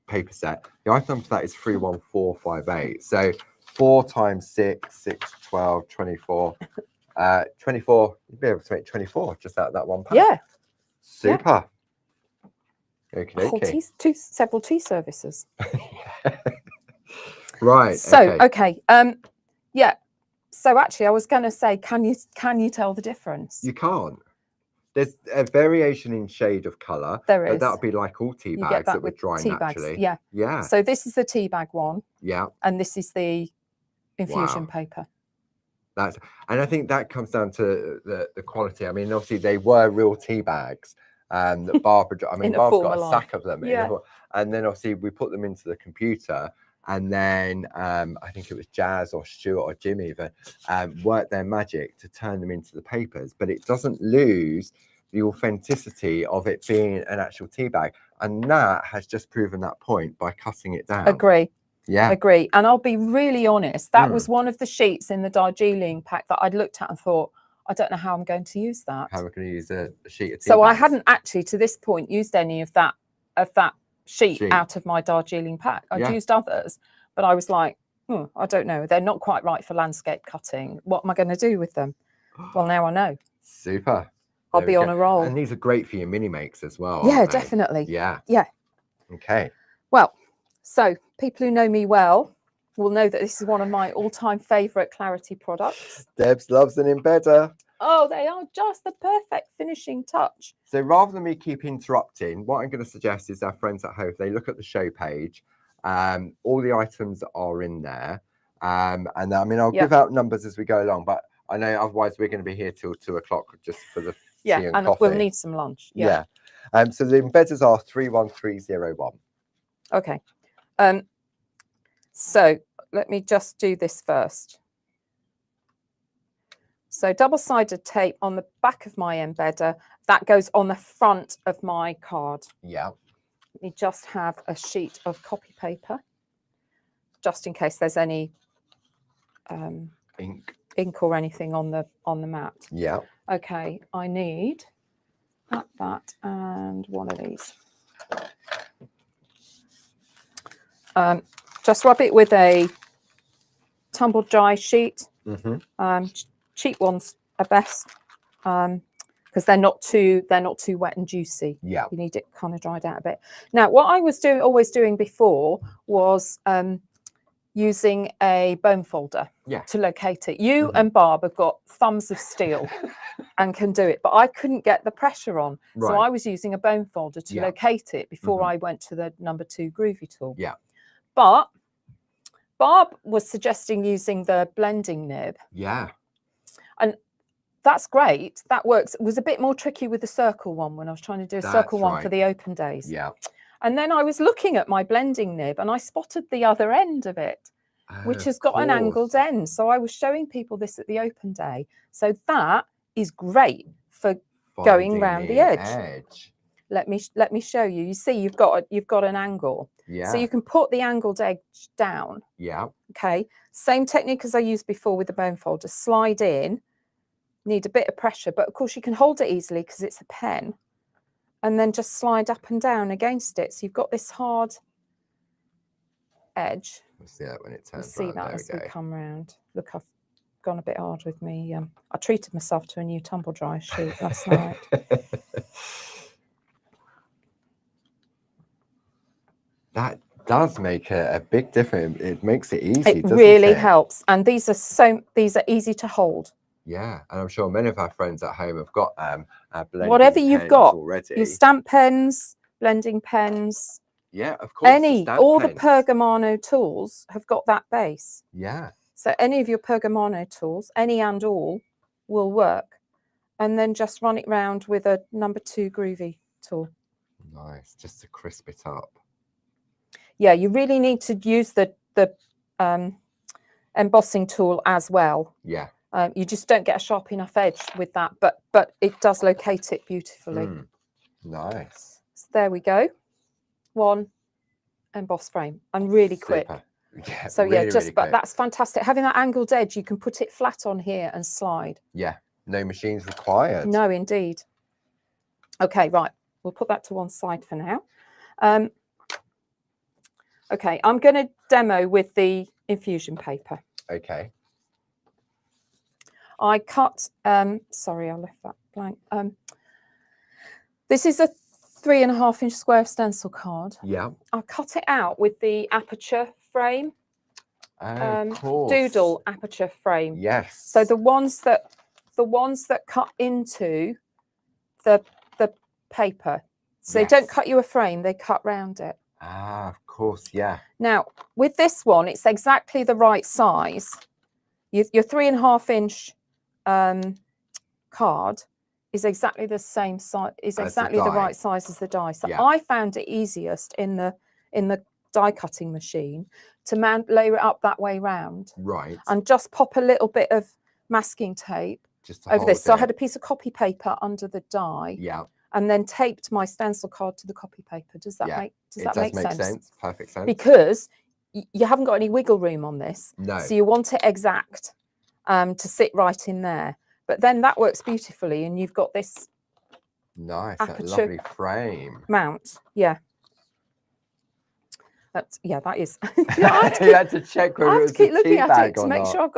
paper set. The item number for that is 31458. So 4 times 6, 6, 12, 24. 24, you'd be able to make 24 just out of that one pack. Yeah. Super. Yeah. Okay. Several tea services. Right. So, okay. Yeah. So actually I was going to say, can you tell the difference? You can't. There's a variation in shade of colour. There is. But that would be like all tea bags that would dry naturally. Yeah. Yeah. So this is the tea bag one. Yeah. And this is the infusion paper. And I think that comes down to the quality. I mean, obviously they were real tea bags, that Barbara, I mean, In a Barb's got former a sack of them. Yeah. And then obviously we put them into the computer, and then I think it was Jazz or Stuart or Jim even worked their magic to turn them into the papers, but it doesn't lose the authenticity of it being an actual tea bag. And Nat has just proven that point by cutting it down. Agree. Yeah. Agree. And I'll be really honest, that was one of the sheets in the Darjeeling pack that I'd looked at and thought, I don't know how I'm going to use that. How am I going to use a sheet of tea So bags? I hadn't actually to this point used any of that sheet out of my Darjeeling pack. I'd used others, but I was like, I don't know. They're not quite right for landscape cutting. What am I going to do with them? Well, now I know. Super. I'll be on a roll. And these are great for your mini makes as well. Yeah, definitely. Yeah. Yeah. Okay. Well, so people who know me well will know that this is one of my all-time favourite Clarity products. Debs loves an embedder. Oh, they are just the perfect finishing touch. So rather than me keep interrupting, what I'm going to suggest is our friends at home, if they look at the show page, all the items are in there. And I mean, I'll give out numbers as we go along, but I know otherwise we're going to be here till 2 o'clock just for the tea and coffee. We'll need some lunch. Yeah. So the embedders are 31301. Okay. So let me just do this first. So double-sided tape on the back of my embedder, that goes on the front of my card. Yeah. Let me just have a sheet of copy paper, just in case there's any ink or anything on the mat. Yeah. Okay, I need that and one of these. Just rub it with a tumble dry sheet. Cheap ones are best because they're not too wet and juicy. Yeah, you need it kind of dried out a bit. Now, what I was always doing before was using a bone folder to locate it. You and Barb have got thumbs of steel and can do it, but I couldn't get the pressure on, so I was using a bone folder to locate it before I went to the number 2 groovy tool. Yeah, but Barb was suggesting using the blending nib. Yeah. And that's great. That works. It was a bit more tricky with the circle one when I was trying to do a circle one for the open days. Yeah. And then I was looking at my blending nib and I spotted the other end of it, which has got an angled end. So I was showing people this at the open day. So that is great for going round the edge. Let me show you. You see, you've got an angle. Yeah. So you can put the angled edge down. Yeah. Okay. Same technique as I used before with the bone folder. Slide in. Need a bit of pressure, but of course you can hold it easily because it's a pen. And then just slide up and down against it. So you've got this hard edge. We'll see that when it turns. We'll see that as we come round. Look, I've gone a bit hard with me. I treated myself to a new tumble dry sheet last night. That does make a big difference. It makes it easy. It really helps. And these are easy to hold. Yeah, and I'm sure many of our friends at home have got blending whatever you've got already. Your stamp pens, blending pens. Yeah, of course. All the Pergamano tools have got that base. Yeah. So any of your Pergamano tools, any and all, will work. And then just run it round with a number 2 groovy tool. Nice, just to crisp it up. Yeah, you really need to use the embossing tool as well. Yeah. You just don't get a sharp enough edge with that, but it does locate it beautifully. Nice. So there we go. One emboss frame. And really quick. Yeah, so really, really but that's fantastic. Having that angled edge, you can put it flat on here and slide. Yeah, no machines required. No, indeed. Okay, right. We'll put that to one side for now. Okay, I'm going to demo with the infusion paper. Okay. I cut, sorry, I left that blank. This is a 3.5-inch square stencil card. Yeah. I cut it out with the aperture frame. Of course. Doodle aperture frame. Yes. So the ones that cut into the paper. So they don't cut you a frame, they cut round it. Ah, of course, yeah. Now, with this one, it's exactly the right size. Your 3.5-inch card is exactly the same size, is As the exactly the die. right size as the die. So Yeah. I found it easiest in the die cutting machine to layer it up that way round, Right. and just pop a little bit of masking tape Just to over hold this. So I it. had a piece of copy paper under the die, Yeah. and then taped my stencil card to the copy paper. Does that make sense? Perfect sense. Because you haven't got any wiggle room on this. No. So you want it exact to sit right in there. But then that works beautifully, and you've got this nice, that aperture lovely frame. mount. Yeah. That is. You had to check whether it was keep a looking tea at bag it to or make not. sure I've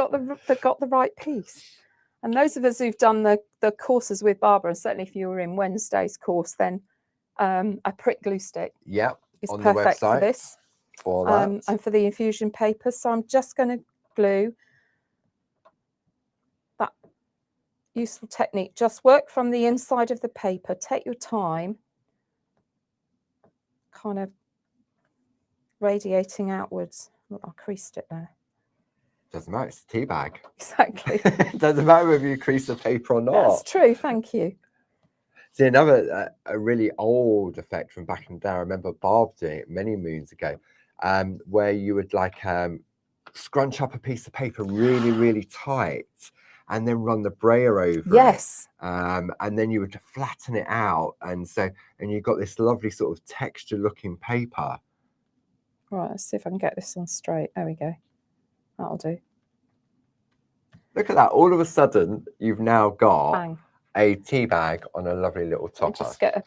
got the right piece. And those of us who've done the courses with Barbara, and certainly if you were in Wednesday's course, then a prick glue stick is on perfect the website for this. For that. And for the infusion paper. So I'm just going to glue that useful technique. Just work from the inside of the paper. Take your time. Kind of radiating outwards. Look, I creased it there. Doesn't matter, it's a tea bag. Exactly. It doesn't matter whether you crease the paper or not. That's true, thank you. See, another a really old effect from back in the day, I remember Barb doing it many moons ago, where you would like scrunch up a piece of paper really, really tight and then run the brayer over yes. it. And then you would flatten it out. And you've got this lovely sort of texture looking paper. Right, let's see if I can get this one straight. There we go. That'll do. Look at that. All of a sudden, you've now got Bang. a tea bag on a lovely little topper. Just get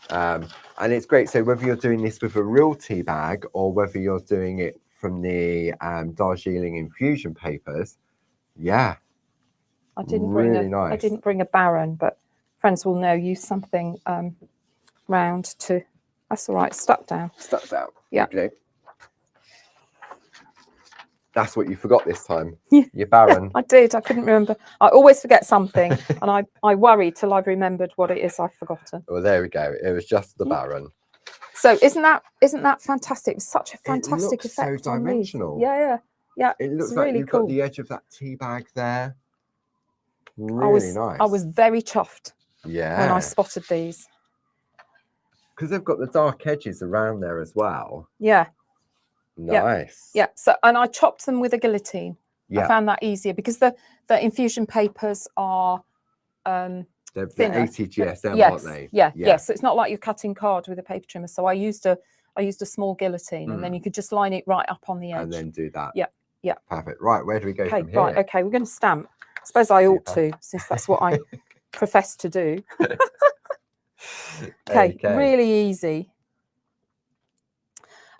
and it's great. So whether you're doing this with a real tea bag or whether you're doing it from the Darjeeling infusion papers, yeah. I didn't nice. I didn't bring a Baron, but friends will know. Use something round to. That's all right. Stuck down. Stuck down. Yeah. Okay. That's what you forgot this time. Yeah. Your Baron. I did. I couldn't remember. I always forget something, and I worry till I've remembered what it is I've forgotten. Well, there we go. It was just the Baron. So isn't that fantastic? It's such a fantastic it looks effect. so dimensional. Yeah. It looks it's like really you've cool. got the edge of that tea bag there. Really nice. I was very chuffed when I spotted these. Because they've got the dark edges around there as well. Yeah. Nice. Yeah. So, and I chopped them with a guillotine. Yeah. I found that easier because the infusion papers are they're 80 GSM, yes, aren't they? Yes. So it's not like you're cutting card with a paper trimmer. So I used a small guillotine, and then you could just line it right up on the edge. And then do that. Yeah. Perfect. Right, where do we go from here? Right, okay, we're going to stamp. I suppose I ought to, since that's what I profess to do. Okay, really easy.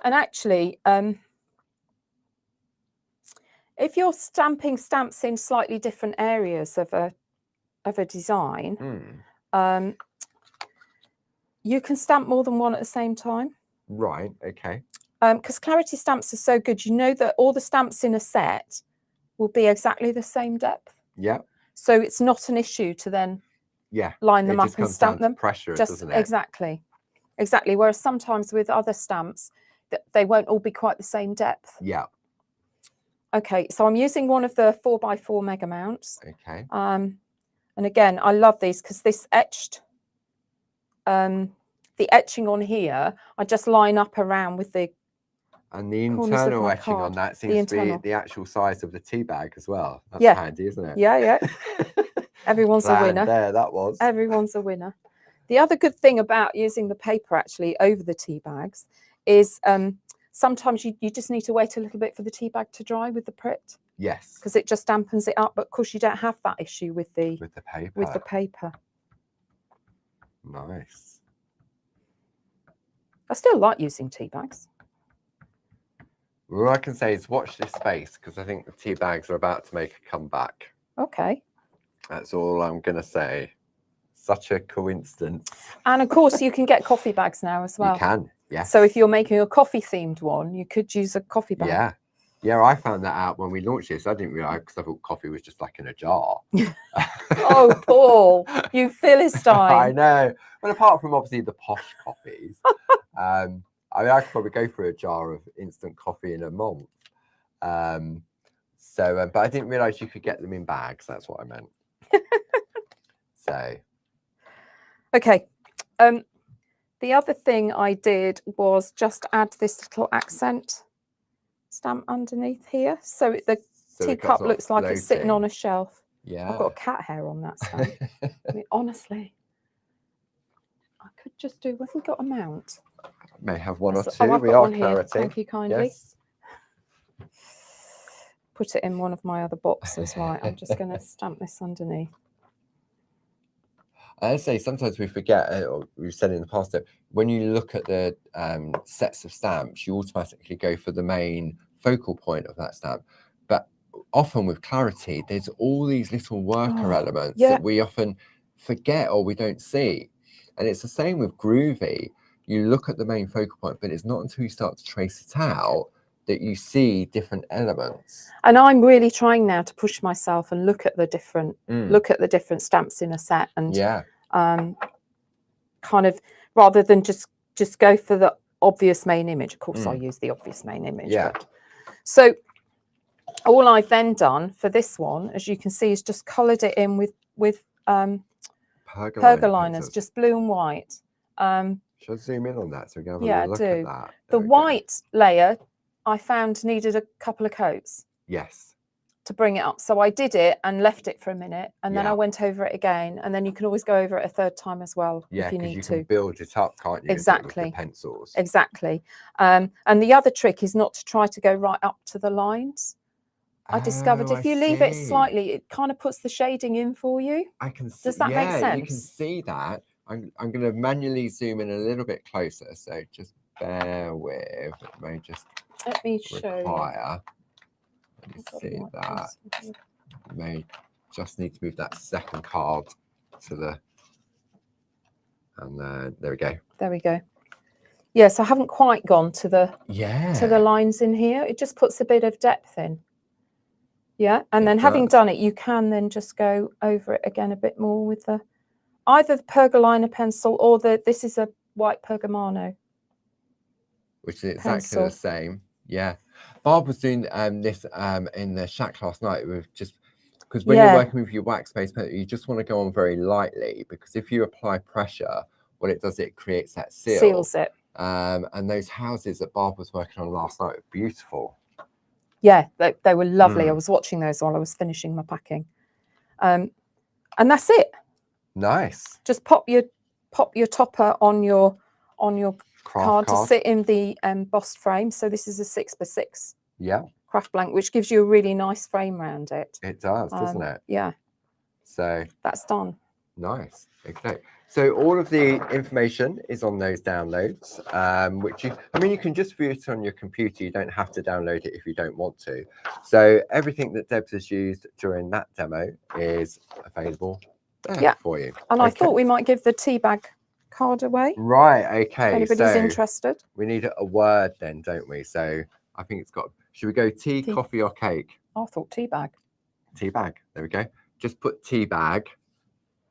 And actually, if you're stamping stamps in slightly different areas of a design, you can stamp more than one at the same time. Right, okay. Because clarity stamps are so good, you know that all the stamps in a set will be exactly the same depth. Yeah. So it's not an issue to then line them up and stamp them. Pressure, doesn't it? Exactly. Whereas sometimes with other stamps, they won't all be quite the same depth. Yeah. Okay, so I'm using one of the 4x4 mega mounts. Okay. And again, I love these because this etched, the etching on here, I just line up around with the. And the internal etching on that seems to be the actual size of the tea bag as well. That's handy, isn't it? Yeah. Everyone's a winner. There, that was. Everyone's a winner. The other good thing about using the paper actually over the tea bags is sometimes you just need to wait a little bit for the tea bag to dry with the Pritt. Yes. Because it just dampens it up. But of course you don't have that issue with the paper. Nice. I still like using tea bags. All I can say is watch this space because I think the tea bags are about to make a comeback. Okay. That's all I'm going to say. Such a coincidence. And of course, you can get coffee bags now as well. You can, yes. So if you're making a coffee themed one, you could use a coffee bag. Yeah, I found that out when we launched this. I didn't realise because I thought coffee was just like in a jar. Oh, Paul, you Philistine. I know. But apart from obviously the posh coffees, I mean, I could probably go for a jar of instant coffee in a month. But I didn't realise you could get them in bags. That's what I meant. So, Okay. The other thing I did was just add this little accent stamp underneath here, so the teacup looks like it's sitting on a shelf. Yeah. I've got cat hair on that stamp. I mean, honestly, I could just do. Have we got a mount? May have one or two. I've We got are one here. Clarity. Thank you kindly. Yes. Put it in one of my other boxes. Right, I'm just going to stamp this underneath. I'd say sometimes we forget, or we've said in the past, that when you look at the sets of stamps, you automatically go for the main focal point of that stamp. But often with Clarity, there's all these little worker elements that we often forget or we don't see. And it's the same with Groovy. You look at the main focal point, but it's not until you start to trace it out that you see different elements. And I'm really trying now to push myself and look at the different stamps in a set, and kind of, rather than just go for the obvious main image. Of course, I use the obvious main image. Yeah. But, so all I've then done for this one, as you can see, is just coloured it in with pergoliners, just blue and white. Should I zoom in on that so we can have a look at that? The white layer I found needed a couple of coats. Yes. To bring it up. So I did it and left it for a minute, and then I went over it again, and then you can always go over it a third time as well if you need to. Yeah, because you can build it up, can't you? Exactly. With the pencils. Exactly. And the other trick is not to try to go right up to the lines. I discovered if you leave it slightly, it kind of puts the shading in for you. I can see. Does that make sense? You can see that. I'm going to manually zoom in a little bit closer, so just bear with. It may just require. Let me see that. May just need to move that second card to the, and there we go. There we go. Yes, I haven't quite gone to the lines in here. It just puts a bit of depth in. Yeah, and then having done it, you can then just go over it again a bit more with the either the pergoliner pencil or this is a white Pergamano, which is exactly the same. Yeah, Barb was doing this in the shack last night with just because when you're working with your wax base pencil, you just want to go on very lightly, because if you apply pressure, what it does, it creates that seal. Seals it. And those houses that Barb was working on last night were beautiful. Yeah, they were lovely. I was watching those while I was finishing my packing. And that's it. Nice. Just pop your topper on your card to sit in the embossed frame. So this is a 6x6 craft blank, which gives you a really nice frame around it. It does, doesn't it? Yeah. So that's done. Nice. Okay. So all of the information is on those downloads, which you can just view it on your computer. You don't have to download it if you don't want to. So everything that Debs has used during that demo is available there for you. And I thought we might give the tea bag card away. Right. Okay. If anybody's interested. We need a word then, don't we? So I think it's got, should we go tea, coffee or cake? I thought tea bag. Tea bag. There we go. Just put tea bag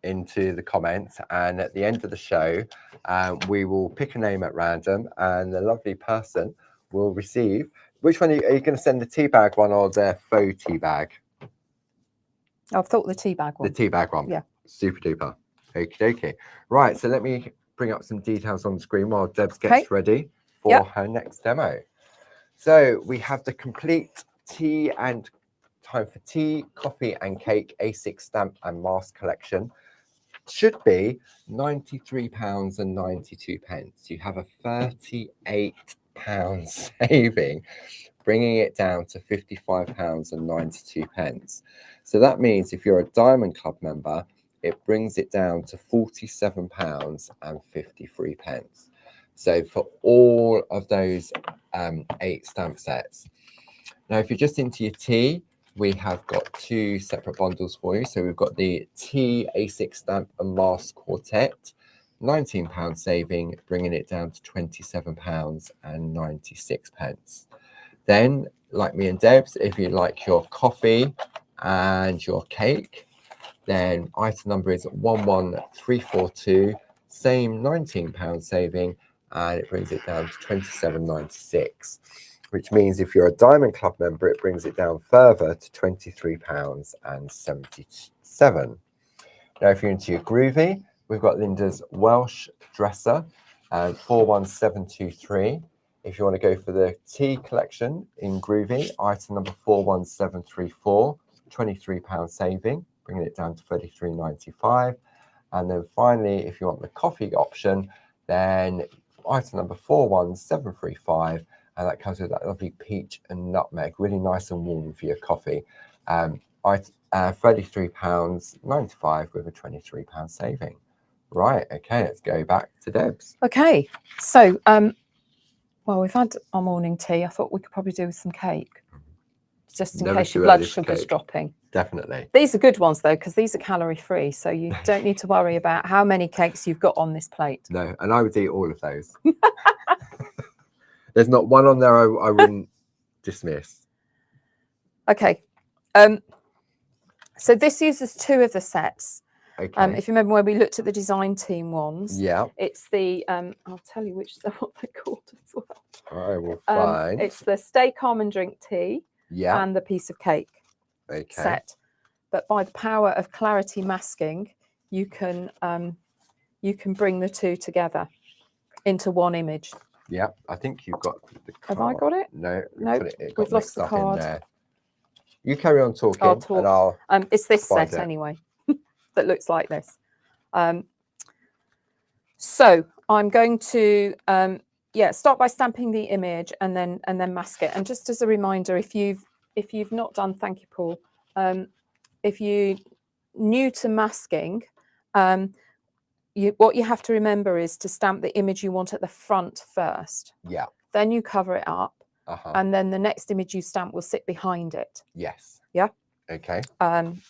into the comments, and at the end of the show we will pick a name at random, and the lovely person will receive. Which one are you going to send, the tea bag one or the faux tea bag? I've thought the tea bag one. The tea bag one. Yeah. Super duper. Okie dokie. Right, so let me bring up some details on the screen while Debs gets ready for her next demo. So we have the complete tea and time for tea, coffee and cake A6 stamp and mask collection. Should be £93.92. You have a £38 saving, bringing it down to £55.92. So that means if you're a Diamond Club member, it brings it down to £47.53. So for all of those 8 stamp sets. Now, if you're just into your tea, we have got 2 separate bundles for you. So we've got the tea A6 stamp and mask quartet, £19 saving, bringing it down to £27.96. Then, like me and Debs, if you like your coffee and your cake, then item number is 11342, same £19 saving, and it brings it down to £27.96. Which means if you're a Diamond Club member, it brings it down further to £23.77. Now, if you're into your Groovy, We've got Linda's Welsh dresser, 41723. If you want to go for the tea collection in Groovy, item number 41734, £23 saving, bringing it down to £33.95. And then finally, if you want the coffee option, then item number 41735, and that comes with that lovely peach and nutmeg, really nice and warm for your coffee. £33.95 with a £23 saving. Right, okay, let's go back to Debs. Okay, so well, we've had our morning tea. I thought we could probably do with some cake, just in case your blood sugar's dropping. Definitely. These are good ones though, because these are calorie free, so you don't need to worry about how many cakes you've got on this plate. No, and I would eat all of those. There's not one on there I wouldn't dismiss. Okay, so this uses 2 of the sets. Okay. If you remember when we looked at the design team ones, Yeah, it's the I'll tell you which what they're called as well. I will find. It's the stay calm and drink tea, Yeah, and the piece of cake set. But by the power of clarity masking, you can bring the 2 together into one image. Yeah, I think you've got the card. Have I got it? No, No, we've lost the card. There. You carry on talking. I'll talk. And I'll it's this set anyway that looks like this. So I'm going to start by stamping the image and then mask it. And just as a reminder, if you've not done, thank you, Paul. If you're new to masking, what you have to remember is to stamp the image you want at the front first. Yeah. Then you cover it up, and then the next image you stamp will sit behind it. Yes. Yeah. Okay.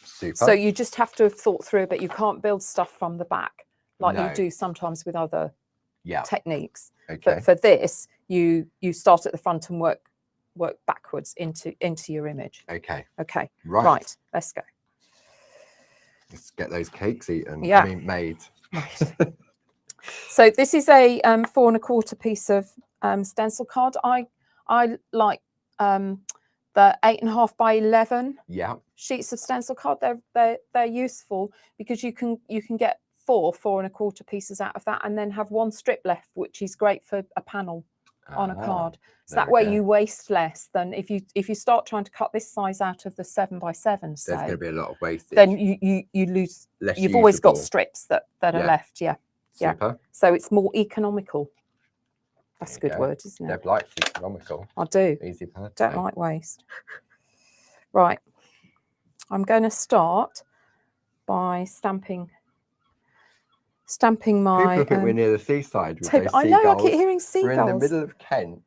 Super. So you just have to have thought through it, but you can't build stuff from the back like you do sometimes with other techniques. Okay. But for this, you start at the front and work backwards into your image. Okay. Okay. Right. Let's go. Let's get those cakes eaten. Yeah. I mean, made. Right. So this is a 4 1/4 piece of stencil card. I like the 8.5 by 11 sheets of stencil card. They're useful because you can get 4 1/4 pieces out of that, and then have 1 strip left, which is great for a panel on a card. So that way you waste less than if you start trying to cut this size out of the 7 by 7. There's going to be a lot of wastage. Then you lose. Less you've always got strips that are left. Yeah. Super. So it's more economical. That's a good word, isn't it? Deb likes economical. I do. Easy per Don't like waste. Right. I'm going to start by stamping my. People think we're near the seaside. With those I know. I seagulls. keep hearing seagulls. We're in the middle of Kent.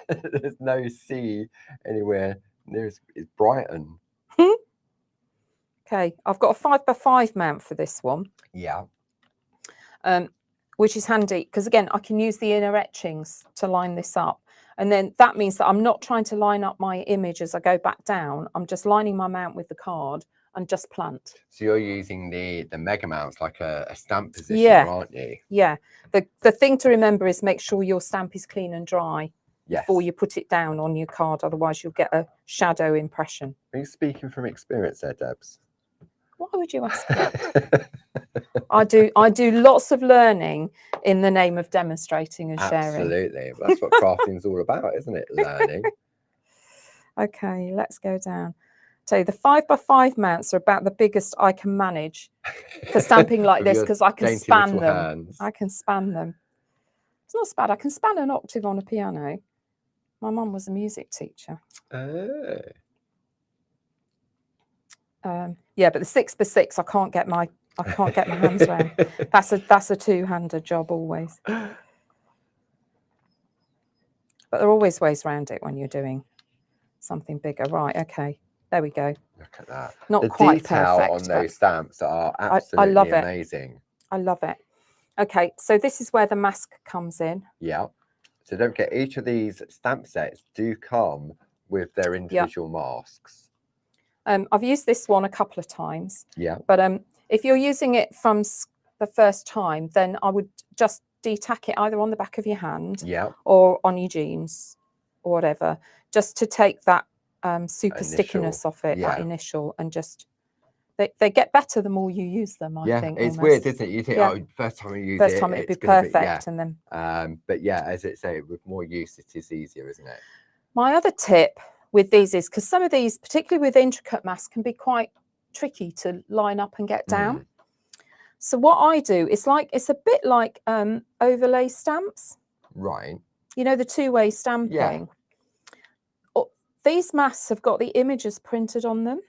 There's no sea anywhere near. It's Brighton. Okay, I've got a 5 by 5 mount for this one. Yeah. Which is handy because again, I can use the inner etchings to line this up, and then that means that I'm not trying to line up my image as I go back down. I'm just lining my mount with the card and just plant. So you're using the mega mounts like a stamp position, aren't you? Yeah. The thing to remember is make sure your stamp is clean and dry before you put it down on your card. Otherwise, you'll get a shadow impression. Are you speaking from experience there, Debs? Why would you ask that? I do lots of learning in the name of demonstrating and sharing. Absolutely. That's what crafting is all about, isn't it? Learning. Okay, let's go down. So the 5 by 5 mounts are about the biggest I can manage for stamping like this because I can span them. Hands. I can span them. It's not so bad. I can span an octave on a piano. My mum was a music teacher. Oh. Yeah, but the 6 by 6 I can't get my hands around. That's a two-handed job always. But there are always ways around it when you're doing something bigger. Right, okay. There we go. Look at that. Not the quite detail perfect. On those stamps are absolutely I love it. amazing. I love it. Okay, so this is where the mask comes in. Yeah. So don't forget, each of these stamp sets do come with their individual masks. I've used this one a couple of times. Yeah. But if you're using it from the first time, then I would just de-tack it either on the back of your hand or on your jeans or whatever, just to take that super stickiness off it, that initial, and they get better the more you use them, I think. It's almost. weird, isn't it? You think, Yeah. oh, first time you use First it, time it'd be it's gonna perfect, and then. but yeah, as it say, with more use, it is easier, isn't it? My other tip with these is, because some of these, particularly with intricate masks, can be quite tricky to line up and get down. So what I do is it's a bit like overlay stamps. Right. You know, the two-way stamping. Yeah. These masks have got the images printed on them.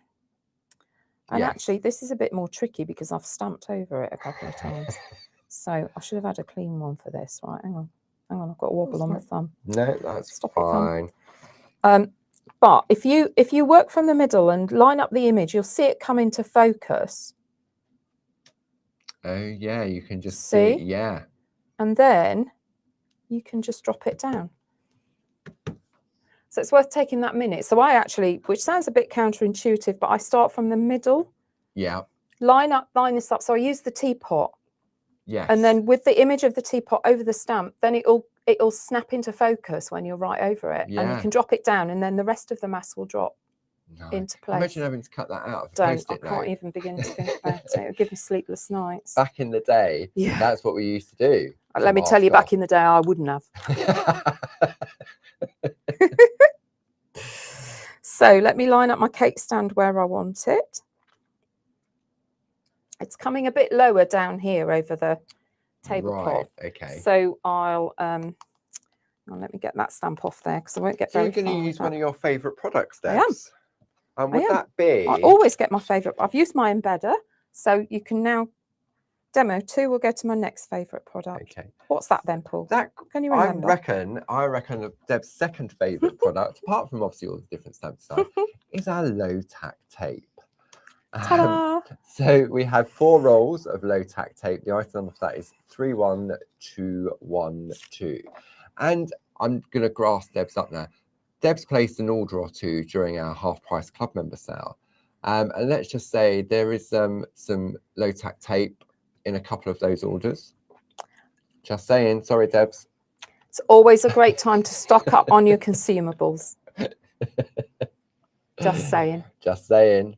And actually, this is a bit more tricky because I've stamped over it a couple of times. So I should have had a clean one for this. Right, hang on, I've got a wobble on my thumb. No, that's Stop fine. But if you work from the middle and line up the image, you'll see it come into focus. Oh yeah, you can just see. Yeah. And then you can just drop it down. So it's worth taking that minute. So I actually, which sounds a bit counterintuitive, but I start from the middle. Yeah. Line this up. So I use the teapot. Yes. And then with the image of the teapot over the stamp, then it'll snap into focus when you're right over it. Yeah. And you can drop it down, and then the rest of the mass will drop into place. Imagine having to cut that out. I can't even begin to think about it. It'll give me sleepless nights. Back in the day, that's what we used to do. Let me tell you, back in the day, I wouldn't have. So let me line up my cake stand where I want it. It's coming a bit lower down here over the tablecloth. Right, okay. So I'll let me get that stamp off there because I won't get very far. You're going to use one of your favourite products, Debs? I am. And would that be? I always get my favourite. I've used my embedder, so you can now demo 2. We'll go to my next favourite product. Okay. What's that then, Paul? Can you remember? I reckon Deb's second favourite product, apart from obviously all the different stamp stuff, is our low tack tape. Ta-da! So we have 4 rolls of low tack tape. The item number for that is 31212. And I'm going to grasp Deb's up now. Deb's placed an order or 2 during our half-price club member sale. And let's just say there is some low tack tape in a couple of those orders. Just saying. Sorry, Debs. It's always a great time to stock up on your consumables. Just saying. Just saying.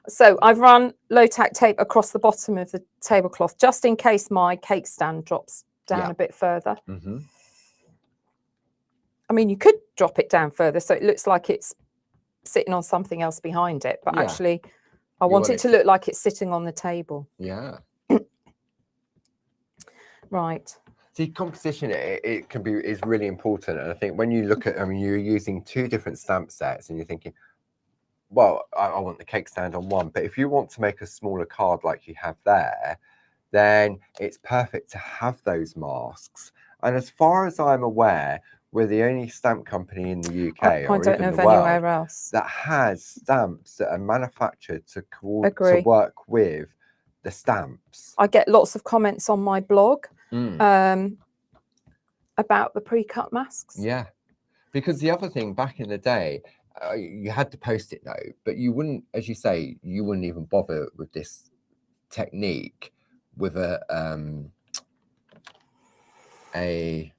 So I've run low tack tape across the bottom of the tablecloth just in case my cake stand drops down a bit further. I mean, you could drop it down further so it looks like it's sitting on something else behind it, but actually I want it to look like it's sitting on the table. Yeah. Right. See, composition is really important, and I think when you look at, you're using 2 different stamp sets, and you're thinking, well, I want the cake stand on one, but if you want to make a smaller card like you have there, then it's perfect to have those masks. And as far as I'm aware, we're the only stamp company in the UK I don't know of anywhere else that has stamps that are manufactured to work with the stamps. I get lots of comments on my blog about the pre-cut masks. Yeah, because the other thing back in the day, you had the Post-it note, but you wouldn't, as you say, you wouldn't even bother with this technique with a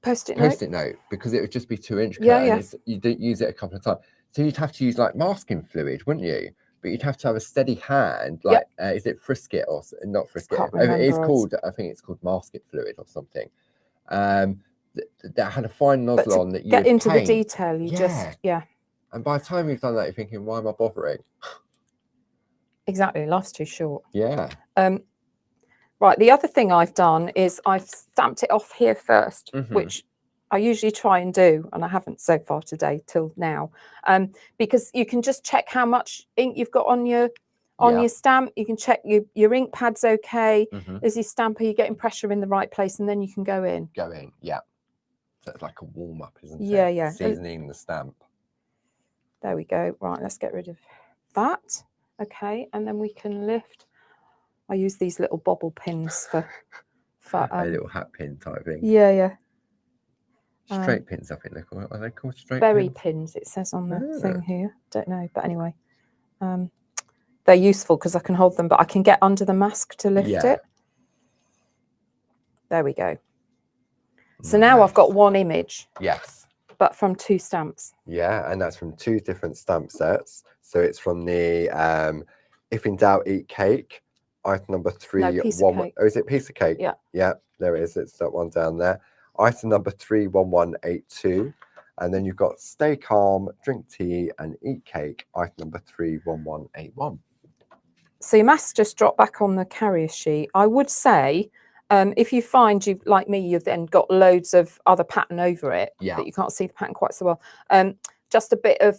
Post-it note because it would just be too intricate. And you didn't use it a couple of times, so you'd have to use like masking fluid, wouldn't you? But you'd have to have a steady hand, like is it Frisket or not Frisket? It's called, I think it's called Masket fluid or something. That had a fine nozzle on that you get into the detail. You just And by the time you've done that, you're thinking, why am I bothering? Exactly, life's too short. Yeah. Right, the other thing I've done is I've stamped it off here first, which I usually try and do, and I haven't so far today till now, because you can just check how much ink you've got on your stamp. You can check your ink pad's okay. Is your stamp, are you getting pressure in the right place, and then you can go in. Yeah. So it's like a warm up, isn't it? Yeah. Seasoning the stamp. There we go. Right, let's get rid of that. Okay, and then we can lift. I use these little bobble pins for a little hat pin type thing. Yeah. Straight pins, I think they're called. Are they called straight berry pins? Pins, it says on the thing here. Don't know, but anyway, they're useful because I can hold them, but I can get under the mask to lift it. There we go. So now I've got one image. Yes. But from 2 stamps. Yeah, and that's from 2 different stamp sets. So it's from the If in doubt, eat cake. Item number 3, No, piece of cake. Oh, is it piece of cake? Yeah. Yeah, there it is. It's that one down there. Item number 31182. And then you've got stay calm, drink tea, and eat cake. Item number 31181. So your maths just dropped back on the carrier sheet. I would say, if you find you've, like me, you've then got loads of other pattern over it that you can't see the pattern quite so well. Just a bit of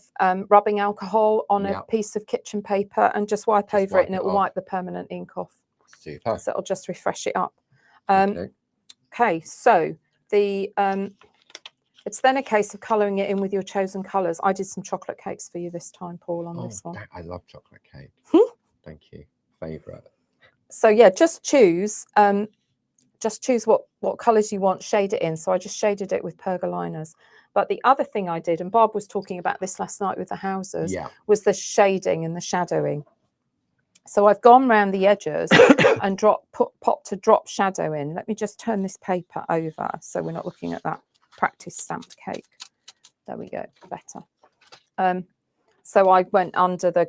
rubbing alcohol on a piece of kitchen paper and just wipe over it, and it will wipe the permanent ink off. Super. So it'll just refresh it up. Okay, so the it's then a case of colouring it in with your chosen colours. I did some chocolate cakes for you this time, Paul, on this one. I love chocolate cake. Thank you. Favourite. So yeah, just choose what colours you want, shade it in. So I just shaded it with pergoliners. But the other thing I did, and Barb was talking about this last night with the houses, was the shading and the shadowing. So I've gone round the edges and popped a drop shadow in. Let me just turn this paper over so we're not looking at that practice stamped cake. There we go, better. So I went under the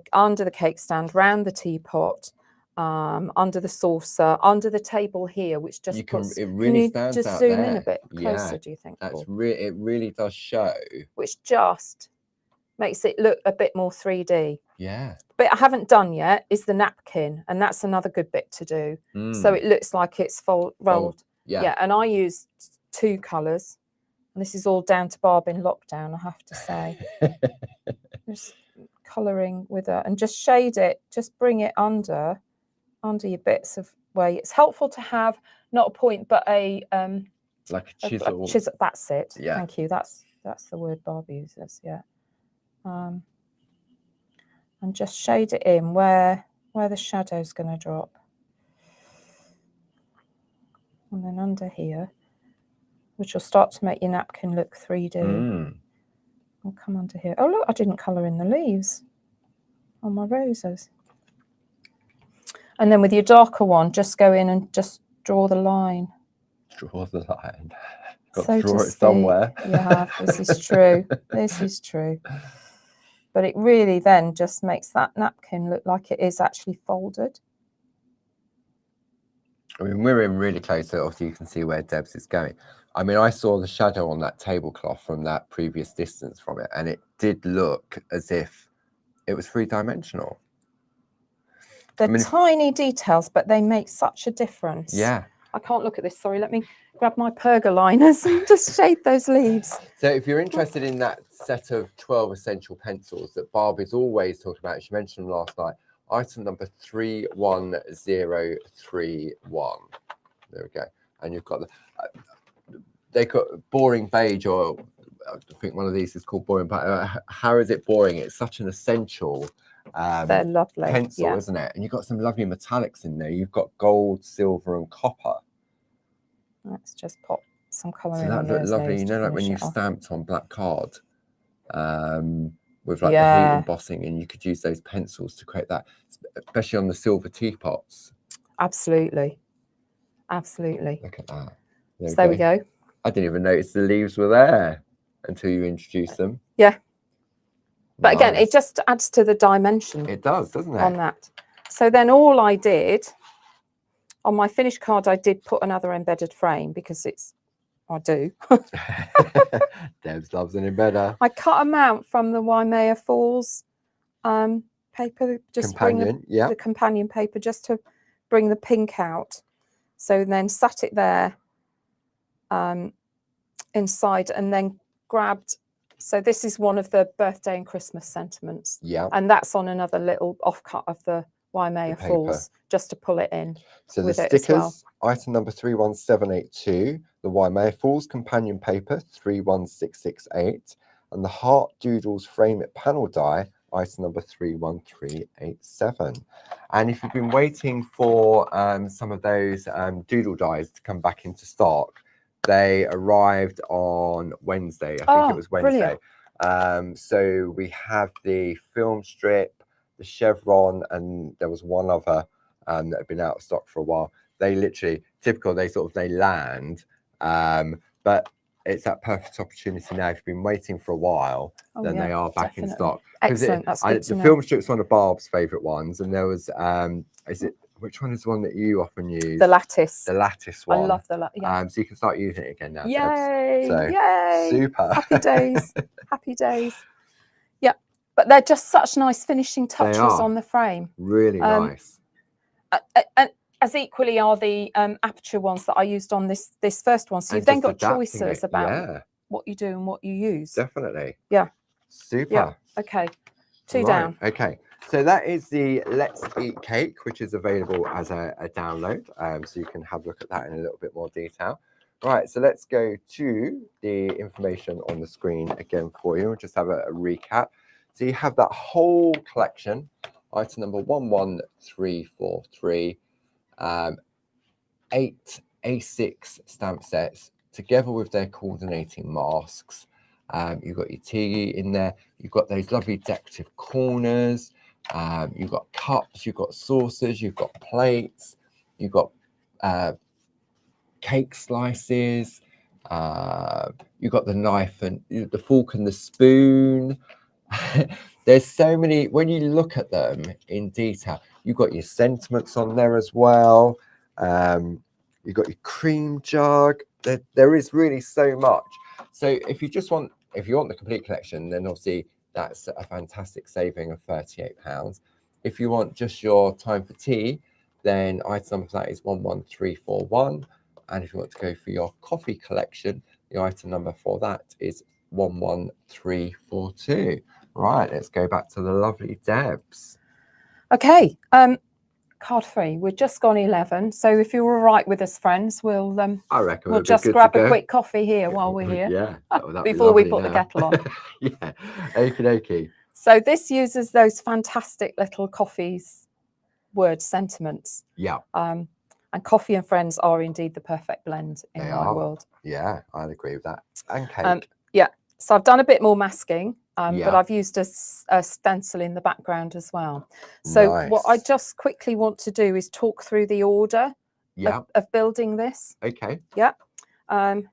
cake stand, round the teapot, under the saucer, under the table here, which just it really stands out. Just zoom there. in a bit closer, do you think? That's it really does show. Which just makes it look a bit more 3D. Yeah. But I haven't done yet is the napkin, and that's another good bit to do. So it looks like it's rolled. Yeah, and I used 2 colours, and this is all down to Barb in lockdown, I have to say. Just colouring with it, and just shade it, just bring it under your bits of where it's helpful to have not a point but a like a chisel. That's it. Yeah. Thank you. That's the word Barb uses. Yeah. And just shade it in where the shadow's going to drop, and then under here, which will start to make your napkin look 3D. I'll come under here. Oh look, I didn't colour in the leaves on my roses. And then with your darker one, just go in and just draw the line. Draw the line. Got to draw it somewhere. Yeah, this is true. This is true. But it really then just makes that napkin look like it is actually folded. I mean, we're in really close, so obviously you can see where Deb's is going. I mean, I saw the shadow on that tablecloth from that previous distance from it, and it did look as if it was 3-dimensional. They're tiny details, but they make such a difference. Yeah. I can't look at this, sorry. Let me grab my pergoliners and just shade those leaves. So if you're interested in that set of 12 essential pencils that Barb is always talking about, she mentioned them last night, item number 31031. There we go. And you've got they got boring beige, or I think one of these is called boring. How is it boring? It's such an essential they're lovely pencil, isn't it? And you've got some lovely metallics in there. You've got gold, silver, and copper. Let's just pop some colour in. So that looked lovely. You know, like when you've stamped on black card with like the heat embossing, and you could use those pencils to create that, especially on the silver teapots. Absolutely. Absolutely. Look at that. There we go. I didn't even notice the leaves were there until you introduced them. Yeah. But again, it just adds to the dimension. It does, doesn't it? On that. So then all I did, on my finished card, I did put another embedded frame because I do. Debs loves an embedder. I cut them out from the Waimea Falls paper. Just companion, the companion paper, just to bring the pink out. So then sat it there inside, and then grabbed. So this is one of the birthday and Christmas sentiments. Yeah. And that's on another little offcut of the Waimea Falls, just to pull it in. So the stickers, item number 31782, the Waimea Falls companion paper 31668, and the Heart Doodles Frame It panel die, item number 31387. And if you've been waiting for some of those doodle dies to come back into stock, they arrived on Wednesday. I think it was Wednesday. So we have the film strip, the chevron, and there was one other that had been out of stock for a while. They literally, typical, they land. But it's that perfect opportunity now. If you've been waiting for a while, then yeah, they are back in definitely. stock. Excellent. That's good to The know. film strip's one of Barb's favourite ones, and there was which one is the one that you often use? The lattice. The lattice one. I love the lattice. Yeah. So you can start using it again now. Yay! So, yay! super. Happy days. Happy days. Yeah, but they're just such nice finishing touches on the frame. Really nice. And as equally are the aperture ones that I used on this first one. So you've then got choices about what you do and what you use. Definitely. Yeah. Super. Yeah. Okay. Two down. Okay. So that is the Let's Eat Cake, which is available as a download. So you can have a look at that in a little bit more detail. Right. So let's go to the information on the screen again for you. We'll just have a recap. So you have that whole collection, item number 11343, 8 A6 stamp sets together with their coordinating masks. You've got your tea in there. You've got those lovely decorative corners. You've got cups. You've got saucers. You've got plates. You've got cake slices. You've got the knife and the fork and the spoon. There's so many. When you look at them in detail, you've got your sentiments on there as well. You've got your cream jug. There is really so much. So if you want the complete collection, then obviously that's a fantastic saving of £38. If you want just your time for tea, then item number for that is 11341. And if you want to go for your coffee collection, the item number for that is 11342. Right, let's go back to the lovely Debs. Okay, card 3. We've just gone 11. So if you're all right with us, friends, we'll I reckon we'll just grab a quick coffee here while we're here. Yeah, before we put the kettle on. Yeah, okie dokie. So this uses those fantastic little coffees word sentiments. Yeah. And coffee and friends are indeed the perfect blend in my world. Yeah, I'd agree with that. And cake. Yeah. So I've done a bit more masking. But I've used a stencil in the background as well. So what I just quickly want to do is talk through the order of building this. Okay. Yeah. And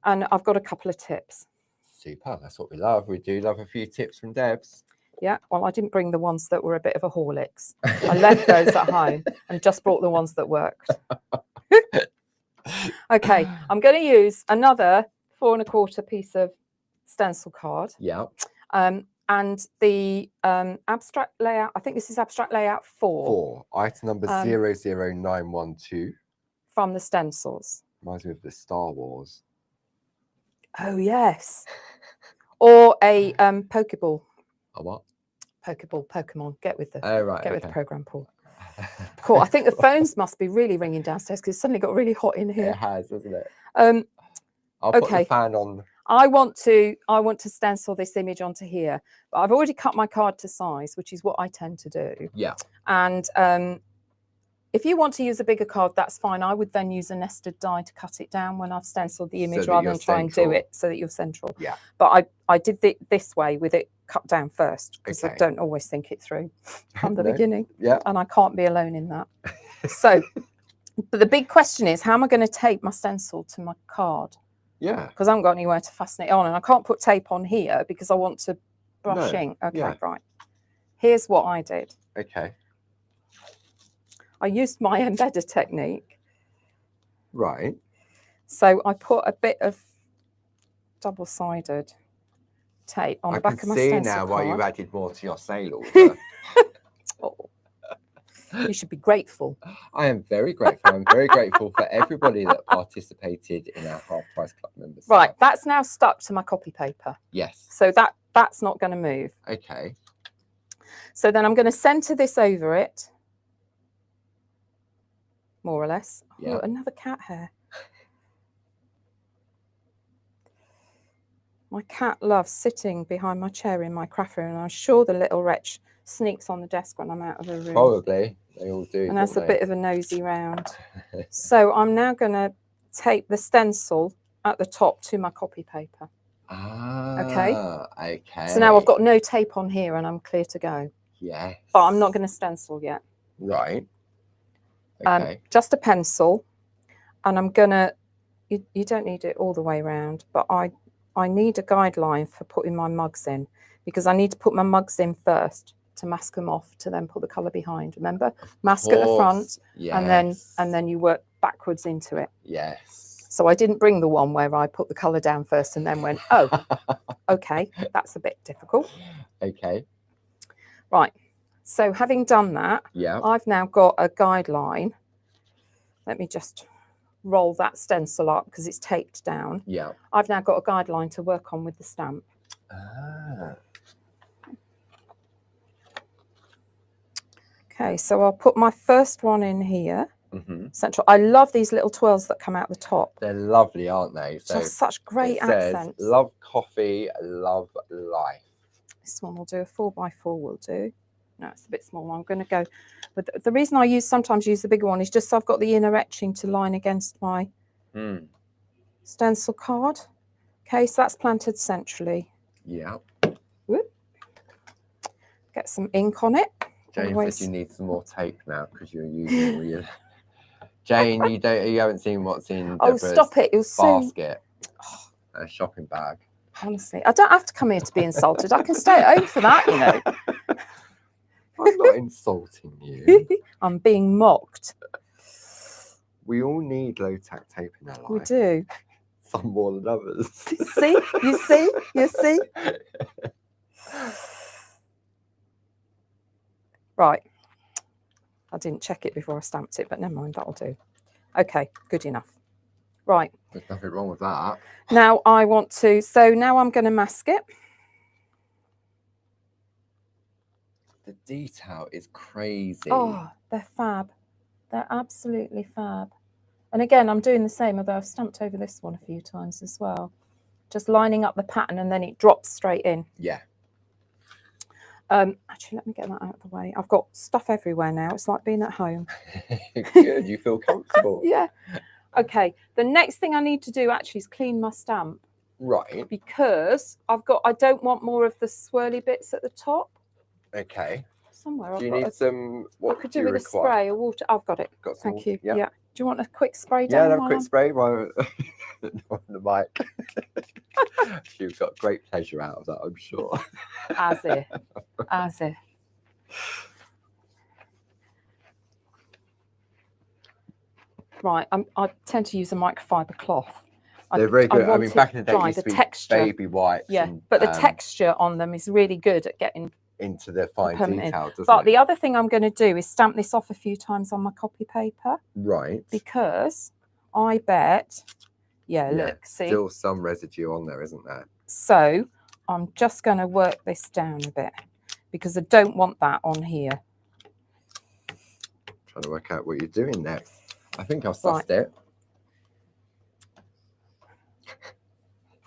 I've got a couple of tips. Super. That's what we love. We do love a few tips from Debs. Yeah. Well, I didn't bring the ones that were a bit of a Horlicks. I left those at home and just brought the ones that worked. Okay. I'm going to use another 4 1/4 piece of stencil card. Yeah. And the abstract layout, I think this is abstract layout 4. Item number 00912. From the stencils. Reminds me of the Star Wars. Oh yes. Or a Pokeball. A what? Pokeball, Pokemon. Get with the with the program, Paul. Cool. I think the phones must be really ringing downstairs because it's suddenly got really hot in here. It has, doesn't it? I'll put the fan on. I want to stencil this image onto here, but I've already cut my card to size, which is what I tend to do. Yeah. And if you want to use a bigger card, that's fine. I would then use a nested die to cut it down when I've stenciled the image rather than try and do it so that you're central. Yeah. But I did it this way with it cut down first because I don't always think it through from the beginning. Yeah. And I can't be alone in that. So, but the big question is, how am I going to tape my stencil to my card? Yeah. Because I haven't got anywhere to fasten it on, and I can't put tape on here because I want to brush ink. Okay, right. Here's what I did. Okay. I used my embedder technique. Right. So I put a bit of double-sided tape on the back of my stencil card. I can see now why you've added more to your sale order. You should be grateful. I am very grateful. I'm very grateful for everybody that participated in our Half Price Club members. Right, that's now stuck to my copy paper. Yes. So that's not going to move. Okay. So then I'm going to centre this over it, more or less. Yeah. Oh, another cat hair. My cat loves sitting behind my chair in my craft room, and I'm sure the little wretch sneaks on the desk when I'm out of the room. Probably. They all do. And has a bit of a nosy round. So I'm now going to tape the stencil at the top to my copy paper. Okay. So now I've got no tape on here and I'm clear to go. Yes. But I'm not going to stencil yet. Right. Okay. Just a pencil. And I'm going to you don't need it all the way around, but I need a guideline for putting my mugs in, because I need to put my mugs in first to mask them off, to then put the colour behind. Remember, mask at the front, yes. and then you work backwards into it. Yes. So I didn't bring the one where I put the colour down first and then went, oh, okay, that's a bit difficult. Okay. Right. So having done that, I've now got a guideline. Let me just roll that stencil up because it's taped down. Yeah. I've now got a guideline to work on with the stamp. Ah. Okay, so I'll put my first one in here. Mm-hmm. Central. I love these little twirls that come out the top. They're lovely, aren't they? So just such great accents. Love coffee, love life. This one will do, a 4x4 will do. No, it's a bit small. I'm going to go with the reason I sometimes use the bigger one is just so I've got the inner etching to line against my stencil card. Okay, so that's planted centrally. Yeah. Whoop. Get some ink on it. Jane said you need some more tape now because you're using all your... Jane, you haven't seen what's in Deborah's stop it! You'll basket. A shopping bag. Honestly, I don't have to come here to be insulted. I can stay at home for that, you know. I'm not insulting you. I'm being mocked. We all need low-tack tape in our life. We do. Some more than others. See? You see? You see? Right. I didn't check it before I stamped it, but never mind, that'll do. Okay, good enough. Right. There's nothing wrong with that. Now I want to, so now I'm going to mask it. The detail is crazy. Oh, they're fab. They're absolutely fab. And again, I'm doing the same, although I've stamped over this one a few times as well. Just lining up the pattern and then it drops straight in. Yeah. Actually, let me get that out of the way. I've got stuff everywhere now. It's like being at home. Good, you feel comfortable. Yeah. Okay, the next thing I need to do actually is clean my stamp. Right. Because I don't want more of the swirly bits at the top. Okay. Somewhere. Do you need some, what I could do do you with require? a spray or water. I've got it. Got some Thank water? you. Yeah. Yeah. Do you want a quick spray down? Yeah, have a quick spray while on the mic. You've got great pleasure out of that, I'm sure. As if. As if. Right, I tend to use a microfiber cloth. They're very good. I mean, back in the day, it used to be texture, baby wipes. Yeah, and, but the texture on them is really good at getting into the fine detail, doesn't But it? the other thing I'm going to do is stamp this off a few times on my copy paper. Right. Because I bet, look, see? Still some residue on there, isn't there? So I'm just going to work this down a bit because I don't want that on here. Trying to work out what you're doing next. I think I've sussed it.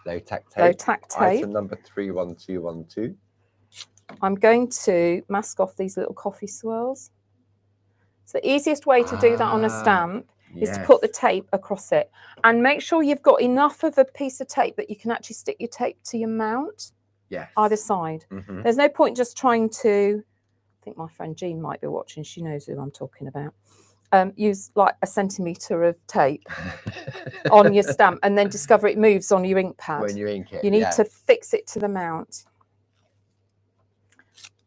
Low-tack tape. Low-tack tape. Item number 31212. I'm going to mask off these little coffee swirls. So the easiest way to do that on a stamp is to put the tape across it. And make sure you've got enough of a piece of tape that you can actually stick your tape to your mount. Yes. Either side. Mm-hmm. There's no point just trying to, I think my friend Jean might be watching, she knows who I'm talking about. Use like a centimetre of tape on your stamp and then discover it moves on your ink pad. When you ink it, you need to fix it to the mount.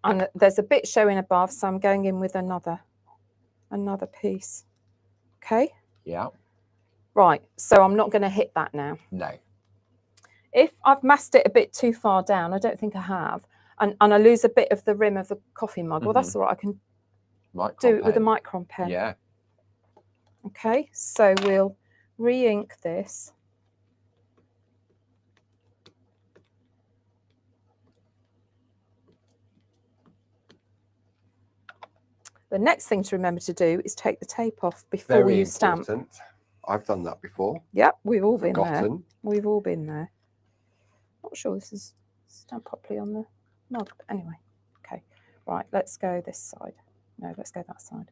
And there's a bit showing above, so I'm going in with another piece. Okay? Yeah. Right, so I'm not going to hit that now. No. If I've masked it a bit too far down, I don't think I have, and I lose a bit of the rim of the coffee mug, well, that's all right. I can do it with a micron pen. Yeah. Okay, so we'll re-ink this. The next thing to remember to do is take the tape off before you stamp. Very important. I've done that before. Yep, we've all been there. We've all been there. Not sure this is stamped properly on the mug, but anyway. Okay, right, let's go this side. No, let's go that side.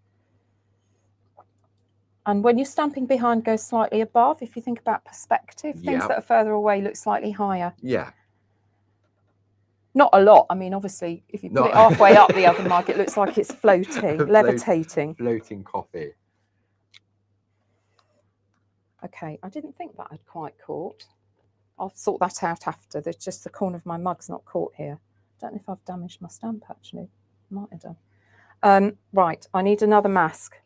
And when you're stamping behind, go slightly above. If you think about perspective, things that are further away look slightly higher. Yeah. Not a lot. I mean, obviously, if you put it halfway up the other mug, it looks like it's floating, levitating. Floating coffee. Okay, I didn't think that had quite caught. I'll sort that out after. There's just the corner of my mug's not caught here. Don't know if I've damaged my stamp actually. Might have done. Right, I need another mask.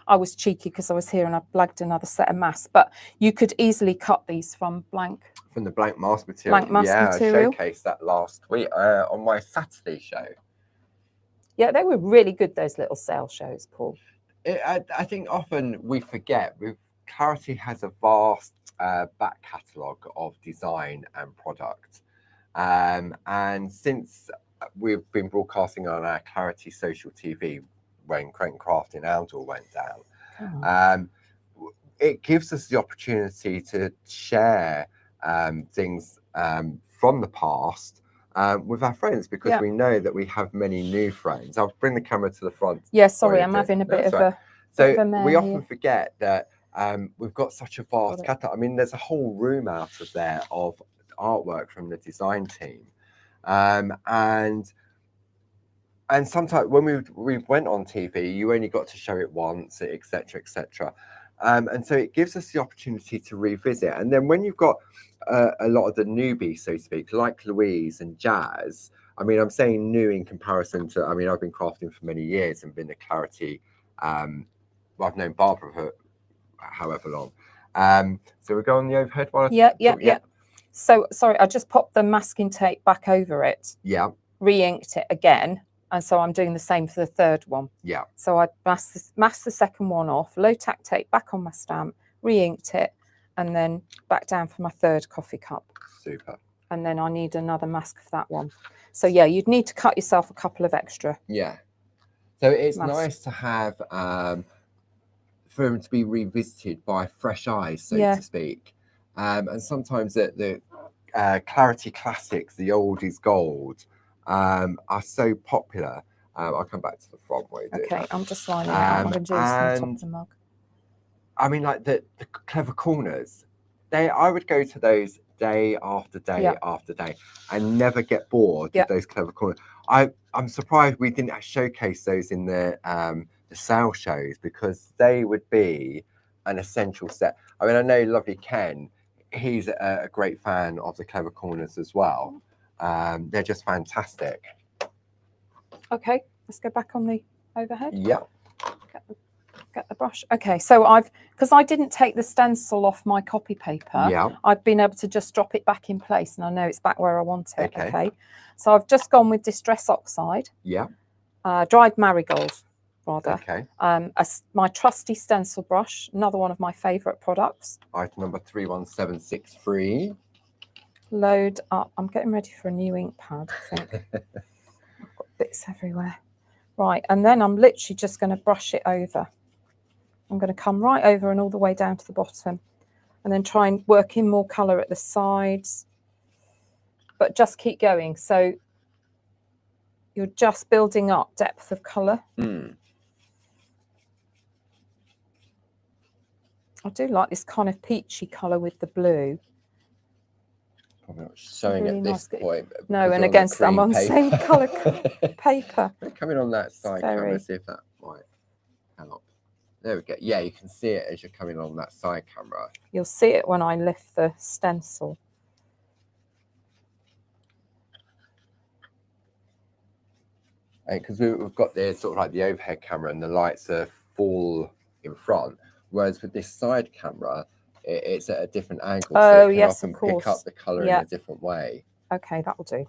I was cheeky because I was here and I blagged another set of masks, but you could easily cut these from the blank mask material. Blank mask yeah, material. I showcased that last week on my Saturday show. Yeah, they were really good, those little sale shows, Paul. I think often we forget, Clarity has a vast back catalogue of design and product. And since we've been broadcasting on our Clarity social TV when Crate & Craft in Outdoor went down, it gives us the opportunity to share things from the past with our friends, because we know that we have many new friends. I'll bring the camera to the front. Yeah, sorry, I'm having a bit of a... So we often forget that we've got such a vast catalogue. I mean, there's a whole room out of there of artwork from the design team. And sometimes when we went on TV, you only got to show it once, etc., etc. And so it gives us the opportunity to revisit. And then when you've got a lot of the newbies, so to speak, like Louise and Jazz, I mean, I'm saying new in comparison to, I mean, I've been crafting for many years and been a Clarity, I've known Barbara for however long. So we go on the overhead while Yeah. So, sorry, I just popped the masking tape back over it. Yeah. Re-inked it again. And so I'm doing the same for the third one. Yeah. So I masked the second one off, low tack tape back on my stamp, re-inked it, and then back down for my third coffee cup. Super. And then I need another mask for that one. So yeah, you'd need to cut yourself a couple of extra. Yeah. So it's nice to have for them to be revisited by fresh eyes, so to speak. And sometimes the Clarity classics, the oldies gold, are so popular. I'll come back to the front way. Okay, I'm just lining it up. I'm going to do this from the top of the mug. I mean, like the clever corners, I would go to those day after day after day and never get bored with those clever corners. I'm surprised we didn't showcase those in the sale shows, because they would be an essential set. I mean, I know lovely Ken, he's a great fan of the clever corners as well. They're just fantastic. Okay, let's go back on the overhead. Yeah. Get the brush. Okay, so because I didn't take the stencil off my copy paper, I've been able to just drop it back in place, and I know it's back where I want it. Okay. So I've just gone with Distress Oxide. Yeah. Dried Marigold, rather. Okay. My trusty stencil brush, another one of my favourite products. Item number 31763. Load up. I'm getting ready for a new ink pad, I think. I've got bits everywhere. Right, and then I'm literally just going to brush it over. I'm going to come right over and all the way down to the bottom, and then try and work in more colour at the sides, but just keep going. So you're just building up depth of colour. I do like this kind of peachy colour with the blue. Probably not showing really at this point. No, and against I'm on the same colour paper. Coming on that side camera, see if that might help. There we go. Yeah, you can see it as you're coming on that side camera. You'll see it when I lift the stencil. Because we've got the sort of like the overhead camera and the lights are full in front, whereas with this side camera, it's at a different angle. Oh, so it can yes, often of course. pick up the colour in a different way. Okay, that will do.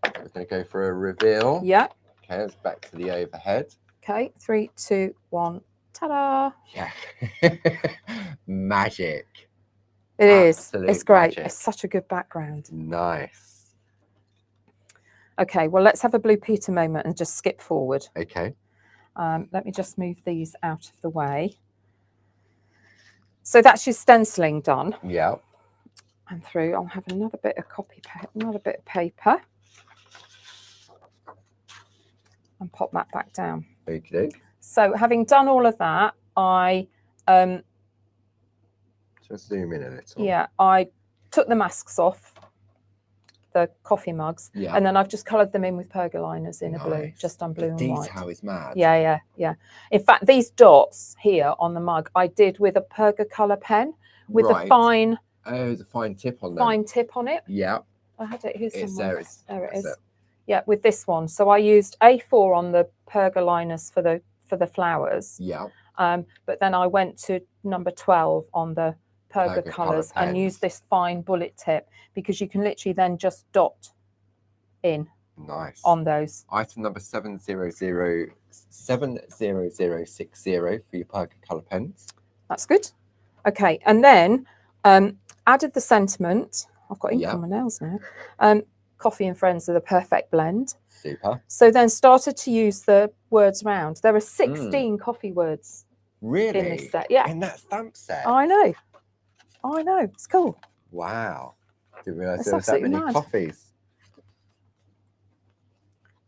We're going to go for a reveal. Yeah. Okay, let's back to the overhead. Okay, 3, 2, 1. Ta-da! Yeah. Magic. It is. It's great. Magic. It's such a good background. Nice. Okay, well, let's have a Blue Peter moment and just skip forward. Okay. Let me just move these out of the way. So that's your stenciling done. Yeah. And through, I'll have another bit of another bit of paper. And pop that back down. Okay. So having done all of that, I just zoom in a little. Yeah, I took the masks off. the coffee mugs. Yeah. And then I've just coloured them in with pergoliners in a blue, Nice. just on blue The and white. detail is mad. Yeah. In fact, these dots here on the mug, I did with a Pergocolour pen with a fine. Oh, the fine tip on it. Yeah. I had it here It's somewhere. There it is. It. Yeah, with this one. So I used A4 on the pergoliners for the flowers. Yeah. But then I went to number 12 on the Pergocolours and used this fine bullet tip, because you can literally then just dot in. Nice. On those. Item number 70060 for your Pergocolour pens. That's good. Okay, and then added the sentiment. I've got ink on my nails now. Coffee and friends are the perfect blend. Super. So then started to use the words round. There are 16 coffee words. Really? In this set, yeah. In that stamp set? I know. It's cool. Wow. Didn't realise there was that many coffees.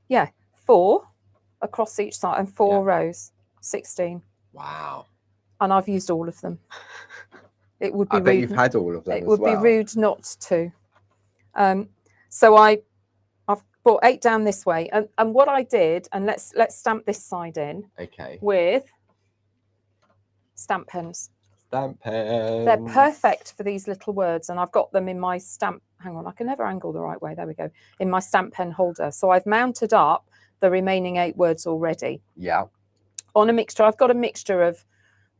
Yeah, 4 across each side and 4 rows, 16. Wow. And I've used all of them. It would be rude. I bet you've had all of them It would be rude not to. So I've brought 8 down this way, and what I did, and let's stamp this side in. Okay. With stamp pens. Stamp pens. They're perfect for these little words, and I've got them in my stamp. Hang on, I can never angle the right way. There we go. In my stamp pen holder. So I've mounted up the remaining 8 words already. Yeah. On a mixture, I've got a mixture of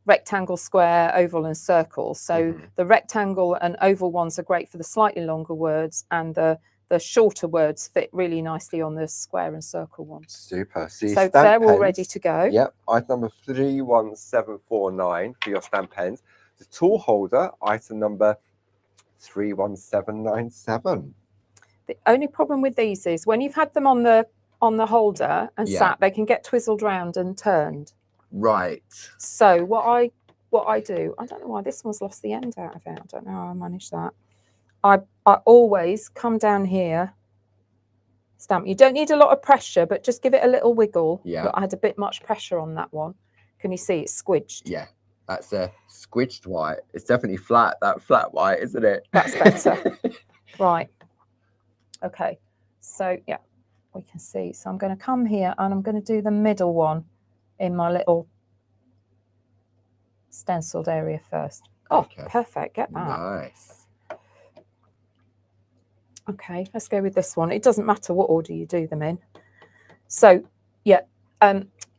rectangle, square, oval, and circle. So the rectangle and oval ones are great for the slightly longer words, and the shorter words fit really nicely on the square and circle ones. Super. So they're all ready to go. Yep. Item number 31749 for your stamp pens. The tool holder, item number 31797. The only problem with these is when you've had them on the holder and sat, they can get twizzled round and turned. Right. So what I do, I don't know why this one's lost the end out of it. I don't know how I manage that. I always come down here, stamp. You don't need a lot of pressure, but just give it a little wiggle. Yeah. Look, I had a bit much pressure on that one. Can you see it's squidged? Yeah. That's a squidged white. It's definitely flat, that flat white, isn't it? That's better. Right. Okay. So, yeah, we can see. So I'm going to come here and I'm going to do the middle one in my little stenciled area first. Oh, okay. Perfect. Get that. Nice. Okay, let's go with this one. It doesn't matter what order you do them in. So, yeah,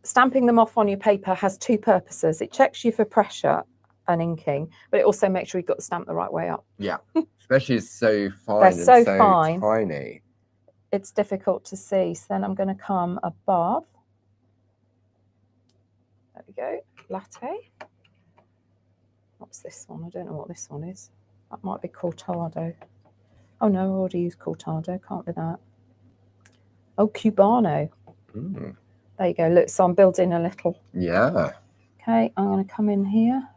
stamping them off on your paper has 2 purposes. It checks you for pressure and inking, but it also makes sure you've got the stamp the right way up. Yeah, especially it's so fine. They're so fine. Tiny. It's difficult to see. So then I'm going to come above. There we go. Latte. What's this one? I don't know what this one is. That might be Cortado. Oh no, I already used Cortado. Can't be that. Oh, Cubano. There you go. Look, so I'm building a little. Yeah. Okay, I'm going to come in here.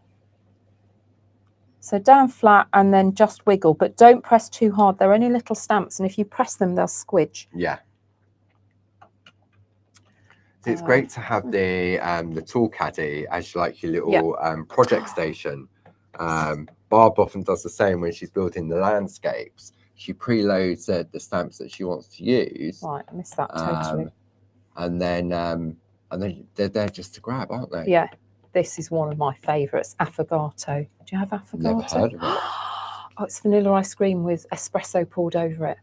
So down flat and then just wiggle, but don't press too hard. They're only little stamps, and if you press them, they'll squidge. Yeah. So it's great to have the tool caddy as like your little project station. Barb often does the same when she's building the landscapes. She preloads the stamps that she wants to use. Right, I missed that totally. And then they're there just to grab, aren't they? Yeah, this is one of my favourites, affogato. Do you have affogato? Never heard of it. Oh, it's vanilla ice cream with espresso poured over it.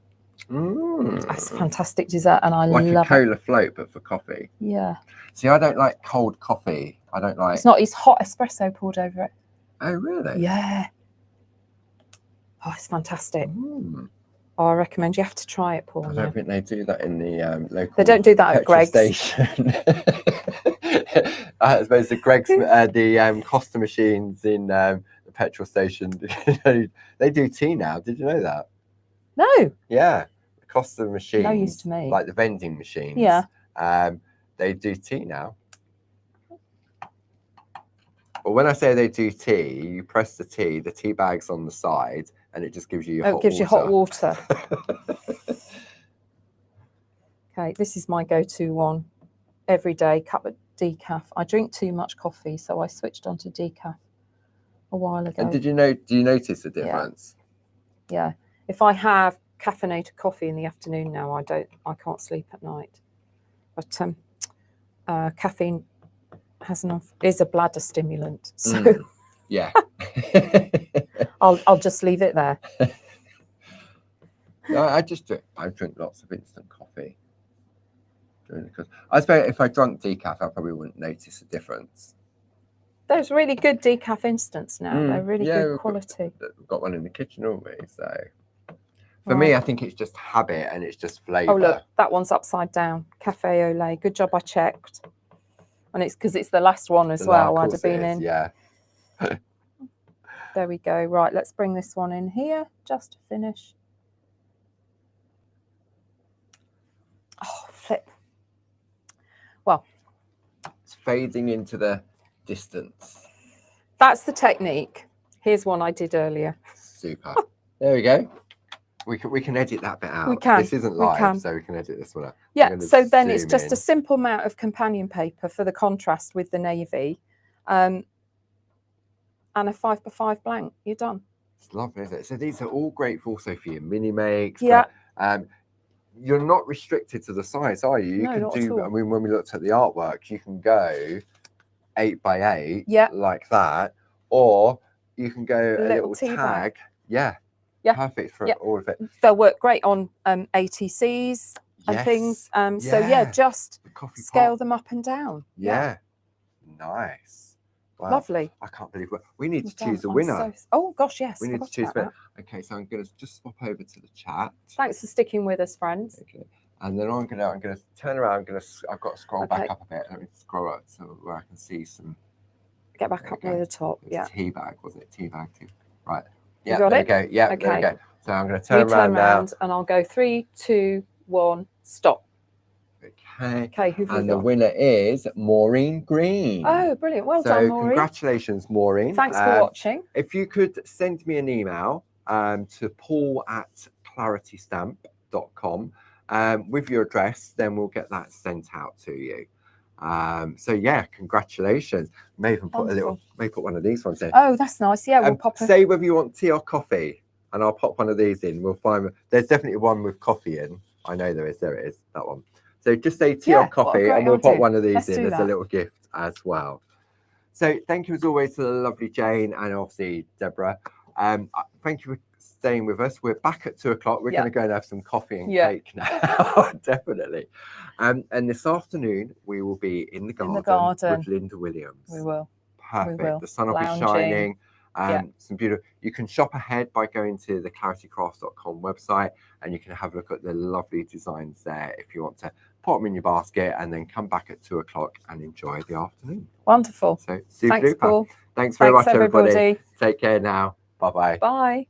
That's a fantastic dessert, and I love it. Like a cola float, but for coffee. Yeah. See, I don't like cold coffee. I don't like. It's not. It's hot espresso poured over it. Oh, really? Yeah. Oh, it's fantastic. Oh, I recommend you have to try it, Paul. I don't think they do that in the local. They don't do that at Greg's station. I suppose the Greg's, the Costa machines in the petrol station, they do tea now. Did you know that? No. Yeah, the Costa machines. No use to me. Like the vending machines. Yeah. They do tea now. Well, when I say they do tea, you press the tea bag's on the side, and it just gives you hot water. It gives you hot water. Okay, this is my go-to one. Every day, cup of decaf. I drink too much coffee, so I switched onto decaf a while ago. And do you notice the difference? Yeah. If I have caffeinated coffee in the afternoon now. I can't sleep at night. But caffeine is a bladder stimulant. So yeah. I'll just leave it there. No, I drink lots of instant coffee. Because I suppose if I drank decaf, I probably wouldn't notice a difference. There's really good decaf instants now. They're really good quality. We've got one in the kitchen, haven't we? So for me, I think it's just habit and it's just flavour. Oh, look, that one's upside down. Cafe au lait. Good job I checked. And it's because it's the last one as well. I'd have been in. Yeah. There we go. Right, let's bring this one in here just to finish. Oh, flip. Well, it's fading into the distance. That's the technique. Here's one I did earlier. Super. There we go. We can edit that bit out. We can. This isn't live, so we can edit this one out. Yeah, so then it's just a simple amount of companion paper for the contrast with the navy. And a 5x5 blank. You're done. It's lovely, isn't it? So these are all great also for your mini makes. Yeah. But, you're not restricted to the size, are you? You no, can not do. at all. I mean, when we looked at the artwork, you can go 8x8, like that, or you can go a little tag. Bag. Yeah. Perfect for all of it. They'll work great on ATCs and things. So yeah, just scale them up and down. Yeah. Nice. Wow. Lovely. I can't believe we need to choose a winner. Oh gosh, yes. We need to choose a winner. Okay, so I'm going to just swap over to the chat. Thanks for sticking with us, friends. Okay. And then I'm gonna turn around. I've got to scroll back up a bit. Let me scroll up so where I can see some. Get back up near the top. Yeah. Tea bag, wasn't it? Tea bag too. Right. Yeah. There we go. Yeah. Okay. There we go. So I'm going to turn around now. And I'll go 3, 2, 1, stop. Okay. Okay. Who've we got? And the winner is Maureen Green. Oh, brilliant! Well done, Maureen. Congratulations, Maureen. Thanks for watching. If you could send me an email to paul@claritystamp.com with your address, then we'll get that sent out to you. So yeah, congratulations. May even put put one of these ones in. Oh, that's nice. Yeah, we'll pop. Say whether you want tea or coffee, and I'll pop one of these in. We'll find there's definitely one with coffee in. I know there is. There it is. That one. So just say tea or coffee, and we'll pop one of these in as a little gift as well. So thank you as always to the lovely Jane and obviously Deborah. Thank you for staying with us. We're back at 2 o'clock. We're going to go and have some coffee and cake now, definitely. And this afternoon we will be in the garden with Linda Williams. We will. Perfect. We will. The sun will be shining. Some beautiful. You can shop ahead by going to the claritycrafts.com website, and you can have a look at the lovely designs there if you want to put them in your basket and then come back at 2 o'clock and enjoy the afternoon. Wonderful. So super Thanks, duper. Paul. Thanks very much, everybody. everybody. Take care now. Bye-bye. Bye.